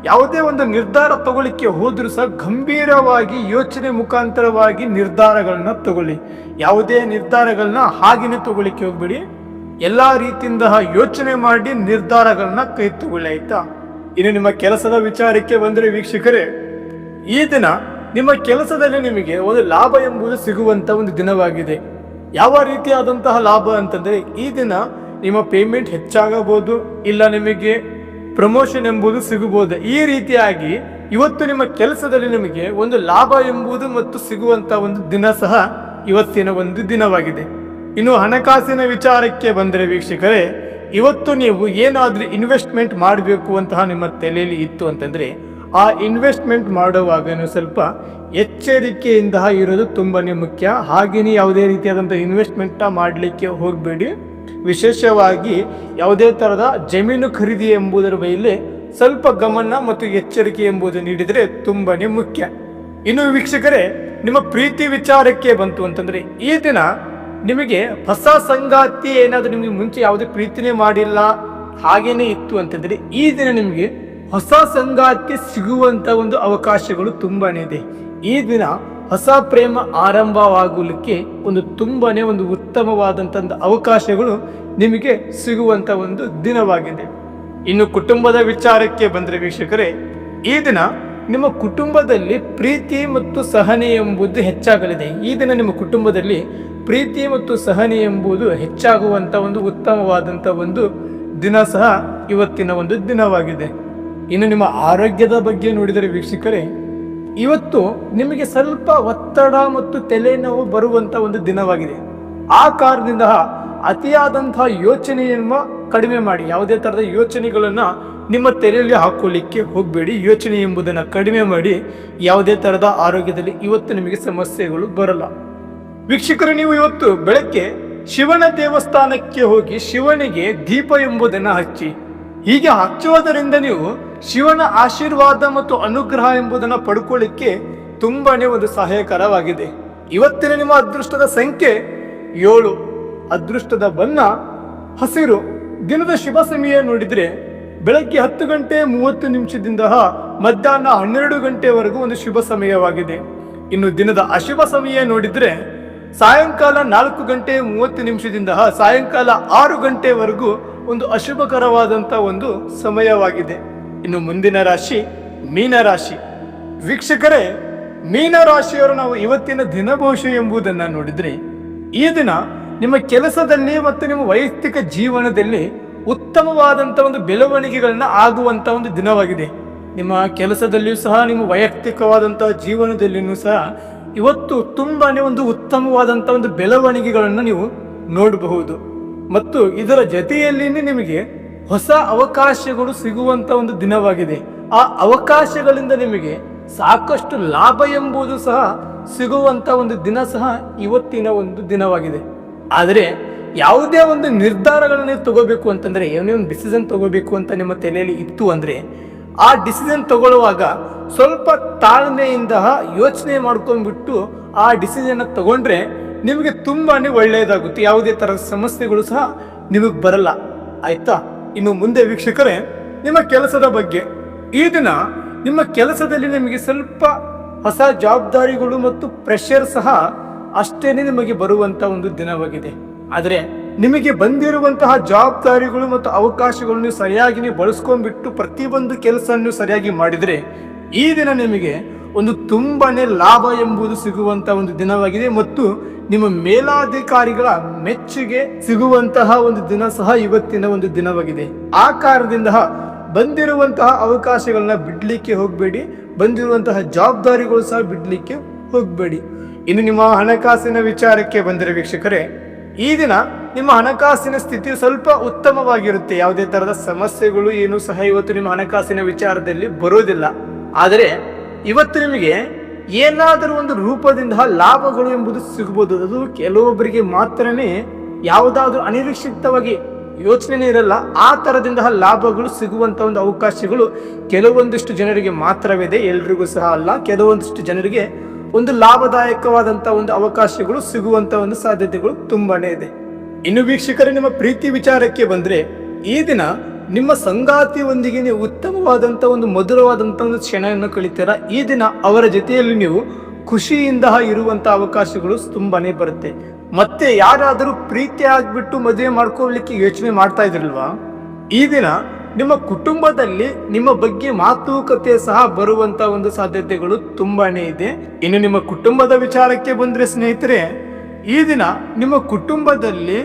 S1: ಯಾವುದೇ ಒಂದು ನಿರ್ಧಾರ ತಗೊಳ್ಳಿಕ್ಕೆ ಹೋದ್ರೂ ಸಹ ಗಂಭೀರವಾಗಿ ಯೋಚನೆ ಮುಖಾಂತರವಾಗಿ ನಿರ್ಧಾರಗಳನ್ನ ತಗೊಳ್ಳಿ. ಯಾವುದೇ ನಿರ್ಧಾರಗಳನ್ನ ಹಾಗೆಯೇ ತಗೊಳ್ಳಿಕ್ಕೆ ಹೋಗ್ಬೇಡಿ. ಎಲ್ಲಾ ರೀತಿಯಿಂದ ಯೋಚನೆ ಮಾಡಿ ನಿರ್ಧಾರಗಳನ್ನ ಕೈ ತಗೊಳ್ಳಿ, ಆಯ್ತಾ? ಇನ್ನು ನಿಮ್ಮ ಕೆಲಸದ ವಿಚಾರಕ್ಕೆ ಬಂದರೆ ವೀಕ್ಷಕರೇ, ಈ ದಿನ ನಿಮ್ಮ ಕೆಲಸದಲ್ಲಿ ನಿಮಗೆ ಒಂದು ಲಾಭ ಎಂಬುದು ಸಿಗುವಂತ ಒಂದು ದಿನವಾಗಿದೆ. ಯಾವ ರೀತಿಯಾದಂತಹ ಲಾಭ ಅಂತಂದ್ರೆ, ಈ ದಿನ ನಿಮ್ಮ ಪೇಮೆಂಟ್ ಹೆಚ್ಚಾಗಬಹುದು, ಇಲ್ಲ ನಿಮಗೆ ಪ್ರಮೋಷನ್ ಎಂಬುದು ಸಿಗಬಹುದು. ಈ ರೀತಿಯಾಗಿ ಇವತ್ತು ನಿಮ್ಮ ಕೆಲಸದಲ್ಲಿ ನಿಮಗೆ ಒಂದು ಲಾಭ ಎಂಬುದು ಮತ್ತು ಸಿಗುವಂತ ಒಂದು ದಿನ ಸಹ ಇವತ್ತಿನ ಒಂದು ದಿನವಾಗಿದೆ. ಇನ್ನು ಹಣಕಾಸಿನ ವಿಚಾರಕ್ಕೆ ಬಂದರೆ ವೀಕ್ಷಕರೇ, ಇವತ್ತು ನೀವು ಏನಾದ್ರೂ ಇನ್ವೆಸ್ಟ್ಮೆಂಟ್ ಮಾಡಬೇಕು ಅಂತಹ ನಿಮ್ಮ ತಲೆಯಲ್ಲಿ ಇತ್ತು ಅಂತಂದ್ರೆ, ಆ ಇನ್ವೆಸ್ಟ್ಮೆಂಟ್ ಮಾಡುವಾಗ ನೀವು ಸ್ವಲ್ಪ ಎಚ್ಚರಿಕೆಯಿಂದ ಇರೋದು ತುಂಬಾನೇ ಮುಖ್ಯ. ಹಾಗೆಯೇ ಯಾವುದೇ ರೀತಿಯಾದಂಥ ಇನ್ವೆಸ್ಟ್ಮೆಂಟ್ ಮಾಡಲಿಕ್ಕೆ ಹೋಗಬೇಡಿ. ವಿಶೇಷವಾಗಿ ಯಾವುದೇ ತರಹದ ಜಮೀನು ಖರೀದಿ ಎಂಬುದರ ಮೇಲೆ ಸ್ವಲ್ಪ ಗಮನ ಮತ್ತು ಎಚ್ಚರಿಕೆ ಎಂಬುದು ನೀಡಿದರೆ ತುಂಬಾನೇ ಮುಖ್ಯ. ಇನ್ನು ವೀಕ್ಷಕರೇ, ನಿಮ್ಮ ಪ್ರೀತಿ ವಿಚಾರಕ್ಕೆ ಬಂತು ಅಂತಂದ್ರೆ, ಈ ದಿನ ನಿಮಗೆ ಹೊಸ ಸಂಗಾತಿ ಏನಾದರೂ ನಿಮಗೆ ಮುಂಚೆ ಯಾವುದೇ ಪ್ರೀತಿನೇ ಮಾಡಿಲ್ಲ ಹಾಗೇನೆ ಇತ್ತು ಅಂತಂದ್ರೆ, ಈ ದಿನ ನಿಮಗೆ ಹೊಸ ಸಂಗಾತಿ ಸಿಗುವಂತ ಒಂದು ಅವಕಾಶಗಳು ತುಂಬಾನೇ ಇದೆ. ಈ ದಿನ ಹೊಸ ಪ್ರೇಮ ಆರಂಭವಾಗಲಿಕ್ಕೆ ಒಂದು ತುಂಬಾನೇ ಒಂದು ಉತ್ತಮವಾದಂಥ ಅವಕಾಶಗಳು ನಿಮಗೆ ಸಿಗುವಂತ ಒಂದು ದಿನವಾಗಿದೆ. ಇನ್ನು ಕುಟುಂಬದ ವಿಚಾರಕ್ಕೆ ಬಂದರೆ ವೀಕ್ಷಕರೇ, ಈ ದಿನ ನಿಮ್ಮ ಕುಟುಂಬದಲ್ಲಿ ಪ್ರೀತಿ ಮತ್ತು ಸಹನೆ ಎಂಬುದು ಹೆಚ್ಚಾಗಲಿದೆ. ಈ ದಿನ ನಿಮ್ಮ ಕುಟುಂಬದಲ್ಲಿ ಪ್ರೀತಿ ಮತ್ತು ಸಹನೆ ಎಂಬುದು ಹೆಚ್ಚಾಗುವಂತ ಒಂದು ಉತ್ತಮವಾದಂಥ ಒಂದು ದಿನ ಸಹ ಇವತ್ತಿನ ಒಂದು ದಿನವಾಗಿದೆ. ಇನ್ನು ನಿಮ್ಮ ಆರೋಗ್ಯದ ಬಗ್ಗೆ ನೋಡಿದರೆ ವೀಕ್ಷಕರೇ, ಇವತ್ತು ನಿಮಗೆ ಸ್ವಲ್ಪ ಒತ್ತಡ ಮತ್ತು ತಲೆನೋವು ಬರುವಂತ ಒಂದು ದಿನವಾಗಿದೆ. ಆ ಕಾರಣದಿಂದ ಅತಿಯಾದಂತಹ ಯೋಚನೆಯನ್ನು ಕಡಿಮೆ ಮಾಡಿ. ಯಾವುದೇ ತರಹದ ಯೋಚನೆಗಳನ್ನ ನಿಮ್ಮ ತಲೆಯಲ್ಲಿ ಹಾಕೊಳ್ಳಿಕ್ಕೆ ಹೋಗಬೇಡಿ. ಯೋಚನೆ ಎಂಬುದನ್ನು ಕಡಿಮೆ ಮಾಡಿ. ಯಾವುದೇ ತರಹದ ಆರೋಗ್ಯದಲ್ಲಿ ಇವತ್ತು ನಿಮಗೆ ಸಮಸ್ಯೆಗಳು ಬರಲ್ಲ. ವೀಕ್ಷಕರು, ನೀವು ಇವತ್ತು ಬೆಳಗ್ಗೆ ಶಿವನ ದೇವಸ್ಥಾನಕ್ಕೆ ಹೋಗಿ ಶಿವನಿಗೆ ದೀಪ ಎಂಬುದನ್ನು ಹಚ್ಚಿ. ಹೀಗೆ ಹಚ್ಚುವುದರಿಂದ ನೀವು ಶಿವನ ಆಶೀರ್ವಾದ ಮತ್ತು ಅನುಗ್ರಹ ಎಂಬುದನ್ನು ಪಡ್ಕೊಳ್ಳಿಕ್ಕೆ ತುಂಬಾನೇ ಒಂದು ಸಹಾಯಕರವಾಗಿದೆ. ಇವತ್ತಿನ ನಿಮ್ಮ ಅದೃಷ್ಟದ ಸಂಖ್ಯೆ 7, ಅದೃಷ್ಟದ ಬಣ್ಣ ಹಸಿರು. ದಿನದ ಶುಭ ಸಮಯ ನೋಡಿದ್ರೆ ಬೆಳಗ್ಗೆ 10:30 ಮಧ್ಯಾಹ್ನ 12 ಒಂದು ಶುಭ ಸಮಯವಾಗಿದೆ. ಇನ್ನು ದಿನದ ಅಶುಭ ಸಮಯ ನೋಡಿದ್ರೆ ಸಾಯಂಕಾಲ 4:30 ಸಾಯಂಕಾಲ 6 ಒಂದು ಅಶುಭಕರವಾದಂಥ ಒಂದು ಸಮಯವಾಗಿದೆ. ಇನ್ನು ಮುಂದಿನ ರಾಶಿ ಮೀನರಾಶಿ. ವೀಕ್ಷಕರೇ, ಮೀನರಾಶಿಯವರು ನಾವು ಇವತ್ತಿನ ದಿನ ಭವಿಷ್ಯ ಎಂಬುದನ್ನು ನೋಡಿದ್ರೆ, ಈ ದಿನ ನಿಮ್ಮ ಕೆಲಸದಲ್ಲಿ ಮತ್ತು ನಿಮ್ಮ ವೈಯಕ್ತಿಕ ಜೀವನದಲ್ಲಿ ಉತ್ತಮವಾದಂಥ ಒಂದು ಬೆಳವಣಿಗೆಗಳನ್ನ ಆಗುವಂಥ ಒಂದು ದಿನವಾಗಿದೆ. ನಿಮ್ಮ ಕೆಲಸದಲ್ಲಿಯೂ ಸಹ, ನಿಮ್ಮ ವೈಯಕ್ತಿಕವಾದಂತಹ ಜೀವನದಲ್ಲಿಯೂ ಸಹ ಇವತ್ತು ತುಂಬಾನೇ ಒಂದು ಉತ್ತಮವಾದಂಥ ಒಂದು ಬೆಳವಣಿಗೆಗಳನ್ನು ನೀವು ನೋಡಬಹುದು. ಮತ್ತು ಇದರ ಜೊತೆಯಲ್ಲಿನೇ ನಿಮಗೆ ಹೊಸ ಅವಕಾಶಗಳು ಸಿಗುವಂತ ಒಂದು ದಿನವಾಗಿದೆ. ಆ ಅವಕಾಶಗಳಿಂದ ನಿಮಗೆ ಸಾಕಷ್ಟು ಲಾಭ ಎಂಬುದು ಸಹ ಸಿಗುವಂತ ಒಂದು ದಿನ ಸಹ ಇವತ್ತಿನ ಒಂದು ದಿನವಾಗಿದೆ. ಆದರೆ ಯಾವುದೇ ಒಂದು ನಿರ್ಧಾರಗಳನ್ನು ನೀವು ತಗೋಬೇಕು ಅಂತಂದ್ರೆ, ಏನೇ ಒಂದು ಡಿಸಿಷನ್ ತಗೋಬೇಕು ಅಂತ ನಿಮ್ಮ ತಲೆಯಲ್ಲಿ ಇತ್ತು ಅಂದ್ರೆ, ಆ ಡಿಸಿಷನ್ ತಗೊಳ್ಳುವಾಗ ಸ್ವಲ್ಪ ತಾಳ್ಮೆಯಿಂದ ಯೋಚನೆ ಮಾಡ್ಕೊಂಡ್ಬಿಟ್ಟು ಆ ಡಿಸಿಷನ್ ತಗೊಂಡ್ರೆ ನಿಮಗೆ ತುಂಬಾನೇ ಒಳ್ಳೆಯದಾಗುತ್ತೆ. ಯಾವುದೇ ತರಹದ ಸಮಸ್ಯೆಗಳು ಸಹ ನಿಮಗೆ ಬರಲ್ಲ. ಆಯ್ತಾ? ಇನ್ನು ಮುಂದೆ ವೀಕ್ಷಕರೇ, ನಿಮ್ಮ ಕೆಲಸದ ಬಗ್ಗೆ, ಈ ದಿನ ನಿಮ್ಮ ಕೆಲಸದಲ್ಲಿ ನಿಮಗೆ ಸ್ವಲ್ಪ ಹೊಸ ಜವಾಬ್ದಾರಿಗಳು ಮತ್ತು ಪ್ರೆಷರ್ ಸಹ ಅಷ್ಟೇನೆ ನಿಮಗೆ ಬರುವಂತ ಒಂದು ದಿನವಾಗಿದೆ. ಆದರೆ ನಿಮಗೆ ಬಂದಿರುವಂತಹ ಜವಾಬ್ದಾರಿಗಳು ಮತ್ತು ಅವಕಾಶಗಳನ್ನು ಸರಿಯಾಗಿ ನೀವು ಬಳಸ್ಕೊಂಡ್ಬಿಟ್ಟು ಪ್ರತಿಯೊಂದು ಕೆಲಸವನ್ನು ಸರಿಯಾಗಿ ಮಾಡಿದರೆ ಈ ದಿನ ನಿಮಗೆ ಒಂದು ತುಂಬಾನೇ ಲಾಭ ಎಂಬುದು ಸಿಗುವಂತ ಒಂದು ದಿನವಾಗಿದೆ. ಮತ್ತು ನಿಮ್ಮ ಮೇಲಾಧಿಕಾರಿಗಳ ಮೆಚ್ಚುಗೆ ಸಿಗುವಂತಹ ಒಂದು ದಿನ ಸಹ ಇವತ್ತಿನ ಒಂದು ದಿನವಾಗಿದೆ. ಆ ಕಾರಣದಿಂದ ಬಂದಿರುವಂತಹ ಅವಕಾಶಗಳನ್ನ ಬಿಡ್ಲಿಕ್ಕೆ ಹೋಗಬೇಡಿ, ಬಂದಿರುವಂತಹ ಜವಾಬ್ದಾರಿಗಳು ಸಹ ಬಿಡ್ಲಿಕ್ಕೆ ಹೋಗಬೇಡಿ. ಇನ್ನು ನಿಮ್ಮ ಹಣಕಾಸಿನ ವಿಚಾರಕ್ಕೆ ಬಂದರೆ ವೀಕ್ಷಕರೇ, ಈ ದಿನ ನಿಮ್ಮ ಹಣಕಾಸಿನ ಸ್ಥಿತಿ ಸ್ವಲ್ಪ ಉತ್ತಮವಾಗಿರುತ್ತೆ. ಯಾವುದೇ ತರಹದ ಸಮಸ್ಯೆಗಳು ಏನು ಸಹ ಇವತ್ತು ನಿಮ್ಮ ಹಣಕಾಸಿನ ವಿಚಾರದಲ್ಲಿ ಬರೋದಿಲ್ಲ. ಆದರೆ ಇವತ್ತು ನಿಮಗೆ ಏನಾದರೂ ಒಂದು ರೂಪದಿಂದ ಲಾಭಗಳು ಎಂಬುದು ಸಿಗಬಹುದು. ಅದು ಕೆಲವೊಬ್ಬರಿಗೆ ಮಾತ್ರನೇ, ಯಾವುದಾದ್ರೂ ಅನಿರೀಕ್ಷಿತವಾಗಿ ಯೋಚನೆ ಇರಲ್ಲ, ಆ ತರದಿಂದ ಲಾಭಗಳು ಸಿಗುವಂತ ಒಂದು ಅವಕಾಶಗಳು ಕೆಲವೊಂದಿಷ್ಟು ಜನರಿಗೆ ಮಾತ್ರವಿದೆ, ಎಲ್ರಿಗೂ ಸಹ ಅಲ್ಲ. ಕೆಲವೊಂದಿಷ್ಟು ಜನರಿಗೆ ಒಂದು ಲಾಭದಾಯಕವಾದಂತ ಒಂದು ಅವಕಾಶಗಳು ಸಿಗುವಂತ ಒಂದು ಸಾಧ್ಯತೆಗಳು ತುಂಬಾನೇ ಇದೆ. ಇನ್ನು ವೀಕ್ಷಕರೇ, ನಿಮ್ಮ ಪ್ರೀತಿ ವಿಚಾರಕ್ಕೆ ಬಂದ್ರೆ, ಈ ದಿನ ನಿಮ್ಮ ಸಂಗಾತಿಯೊಂದಿಗೆ ನೀವು ಉತ್ತಮವಾದಂತ ಒಂದು ಮಧುರವಾದಂತ ಒಂದು ಕ್ಷಣವನ್ನು ಕಳಿತೀರಾ. ಈ ದಿನ ಅವರ ಜೊತೆಯಲ್ಲಿ ನೀವು ಖುಷಿಯಿಂದ ಇರುವಂತ ಅವಕಾಶಗಳು ತುಂಬಾನೇ ಬರುತ್ತೆ. ಮತ್ತೆ ಯಾರಾದರೂ ಪ್ರೀತಿ ಆಗ್ಬಿಟ್ಟು ಮದುವೆ ಮಾಡ್ಕೊಳ್ಳಿಕ್ಕೆ ಯೋಚನೆ ಮಾಡ್ತಾ ಇದ್ರಲ್ವಾ, ಈ ದಿನ ನಿಮ್ಮ ಕುಟುಂಬದಲ್ಲಿ ನಿಮ್ಮ ಬಗ್ಗೆ ಮಾತುಕತೆ ಸಹ ಬರುವಂತ ಒಂದು ಸಾಧ್ಯತೆಗಳು ತುಂಬಾನೇ ಇದೆ. ಇನ್ನು ನಿಮ್ಮ ಕುಟುಂಬದ ವಿಚಾರಕ್ಕೆ ಬಂದ್ರೆ ಸ್ನೇಹಿತರೆ, ಈ ದಿನ ನಿಮ್ಮ ಕುಟುಂಬದಲ್ಲಿ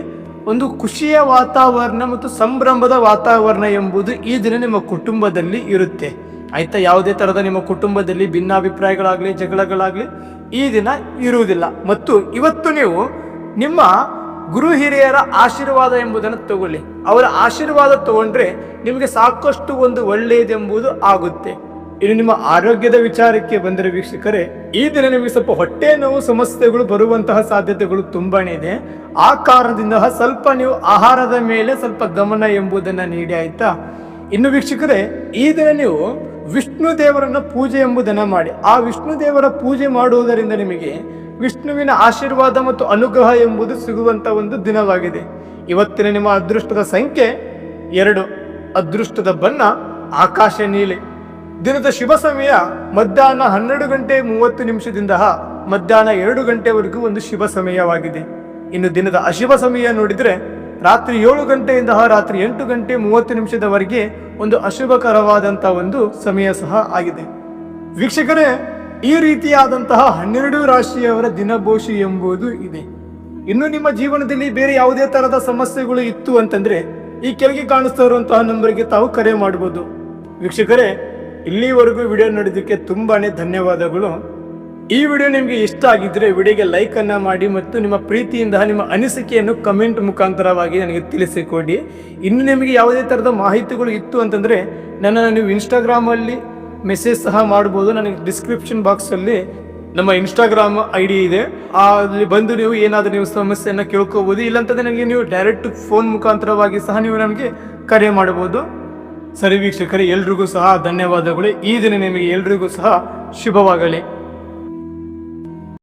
S1: ಒಂದು ಖುಷಿಯ ವಾತಾವರಣ ಮತ್ತು ಸಂಭ್ರಮದ ವಾತಾವರಣ ಎಂಬುದು ಈ ದಿನ ನಿಮ್ಮ ಕುಟುಂಬದಲ್ಲಿ ಇರುತ್ತೆ. ಆಯ್ತಾ? ಯಾವುದೇ ತರಹದ ನಿಮ್ಮ ಕುಟುಂಬದಲ್ಲಿ ಭಿನ್ನಾಭಿಪ್ರಾಯಗಳಾಗ್ಲಿ, ಜಗಳಗಳಾಗ್ಲಿ ಈ ದಿನ ಇರುವುದಿಲ್ಲ. ಮತ್ತು ಇವತ್ತು ನೀವು ನಿಮ್ಮ ಗುರು ಹಿರಿಯರ ಆಶೀರ್ವಾದ ಎಂಬುದನ್ನು ತಗೊಳ್ಳಿ. ಅವರ ಆಶೀರ್ವಾದ ತಗೊಂಡ್ರೆ ನಿಮಗೆ ಸಾಕಷ್ಟು ಒಂದು ಒಳ್ಳೆಯದೆಂಬುದು ಆಗುತ್ತೆ. ಇನ್ನು ನಿಮ್ಮ ಆರೋಗ್ಯದ ವಿಚಾರಕ್ಕೆ ಬಂದರೆ ವೀಕ್ಷಕರೇ, ಈ ದಿನ ನಿಮಗೆ ಸ್ವಲ್ಪ ಹೊಟ್ಟೆ ನೋವು ಸಮಸ್ಯೆಗಳು ಬರುವಂತಹ ಸಾಧ್ಯತೆಗಳು ತುಂಬಾನೇ ಇದೆ. ಆ ಕಾರಣದಿಂದ ಸ್ವಲ್ಪ ನೀವು ಆಹಾರದ ಮೇಲೆ ಸ್ವಲ್ಪ ಗಮನ ಎಂಬುದನ್ನ ನೀಡಿ. ಆಯ್ತಾ? ಇನ್ನು ವೀಕ್ಷಕರೇ, ಈ ದಿನ ನೀವು ವಿಷ್ಣು ದೇವರನ್ನ ಪೂಜೆ ಎಂಬುದನ್ನ ಮಾಡಿ. ಆ ವಿಷ್ಣು ದೇವರ ಪೂಜೆ ಮಾಡುವುದರಿಂದ ನಿಮಗೆ ವಿಷ್ಣುವಿನ ಆಶೀರ್ವಾದ ಮತ್ತು ಅನುಗ್ರಹ ಎಂಬುದು ಸಿಗುವಂತ ಒಂದು ದಿನವಾಗಿದೆ. ಇವತ್ತಿನ ನಿಮ್ಮ ಅದೃಷ್ಟದ ಸಂಖ್ಯೆ 2, ಅದೃಷ್ಟದ ಬಣ್ಣ ಆಕಾಶ ನೀಲಿ. ದಿನದ ಶುಭ ಸಮಯ ಮಧ್ಯಾಹ್ನ 12:30 ಮಧ್ಯಾಹ್ನ 2 ಗಂಟೆವರೆಗೂ ಒಂದು ಶುಭ ಸಮಯವಾಗಿದೆ. ಇನ್ನು ದಿನದ ಅಶುಭ ಸಮಯ ನೋಡಿದ್ರೆ ರಾತ್ರಿ 7 ಗಂಟೆಯಿಂದ ರಾತ್ರಿ 8:30 ಒಂದು ಅಶುಭಕರವಾದಂಥ ಒಂದು ಸಮಯ ಸಹ ಆಗಿದೆ. ವೀಕ್ಷಕರೇ, ಈ ರೀತಿಯಾದಂತಹ 12 ರಾಶಿಯವರ ದಿನಭವಿಷ್ಯ ಎಂಬುದು ಇದೆ. ಇನ್ನು ನಿಮ್ಮ ಜೀವನದಲ್ಲಿ ಬೇರೆ ಯಾವುದೇ ತರಹದ ಸಮಸ್ಯೆಗಳು ಇತ್ತು ಅಂತಂದ್ರೆ ಈ ಕೆಳಗೆ ಕಾಣಿಸ್ತಾ ಇರುವಂತಹ ನಂಬರ್ಗೆ ತಾವು ಕರೆ ಮಾಡಬಹುದು. ವೀಕ್ಷಕರೇ, ಇಲ್ಲಿವರೆಗೂ ವಿಡಿಯೋ ನೋಡಿದ್ದಕ್ಕೆ ತುಂಬಾನೇ ಧನ್ಯವಾದಗಳು. ಈ ವಿಡಿಯೋ ನಿಮಗೆ ಇಷ್ಟ ಆಗಿದ್ರೆ ವಿಡಿಯೋಗೆ ಲೈಕ್ ಅನ್ನ ಮಾಡಿ ಮತ್ತು ನಿಮ್ಮ ಪ್ರೀತಿಯಿಂದ ನಿಮ್ಮ ಅನಿಸಿಕೆಯನ್ನು ಕಮೆಂಟ್ ಮುಖಾಂತರವಾಗಿ ನನಗೆ ತಿಳಿಸಿಕೊಡಿ. ಇನ್ನು ನಿಮಗೆ ಯಾವುದೇ ತರಹದ ಮಾಹಿತಿಗಳು ಇತ್ತು ಅಂತಂದ್ರೆ ನನ್ನನ್ನು ನೀವು ಇನ್ಸ್ಟಾಗ್ರಾಮಲ್ಲಿ ಮೆಸೇಜ್ ಸಹ ಮಾಡ್ಬೋದು. ನನಗೆ ಡಿಸ್ಕ್ರಿಪ್ಷನ್ ಬಾಕ್ಸಲ್ಲಿ ನಮ್ಮ ಇನ್ಸ್ಟಾಗ್ರಾಮ್ ID ಇದೆ. ಅಲ್ಲಿ ಬಂದು ನೀವು ಏನಾದರೂ ನೀವು ಸಮಸ್ಯೆಯನ್ನು ಕೇಳ್ಕೋಬಹುದು. ಇಲ್ಲಾಂತಂದ್ರೆ ನನಗೆ ನೀವು ಡೈರೆಕ್ಟ್ ಫೋನ್ ಮುಖಾಂತರವಾಗಿ ಸಹ ನೀವು ನನಗೆ ಕರೆ ಮಾಡಬಹುದು. ಸರಿ ವೀಕ್ಷಕರೇ, ಎಲ್ರಿಗೂ ಸಹ ಧನ್ಯವಾದಗಳು. ಈ ದಿನ ನಿಮಗೆ ಎಲ್ರಿಗೂ ಸಹ ಶುಭವಾಗಲಿ.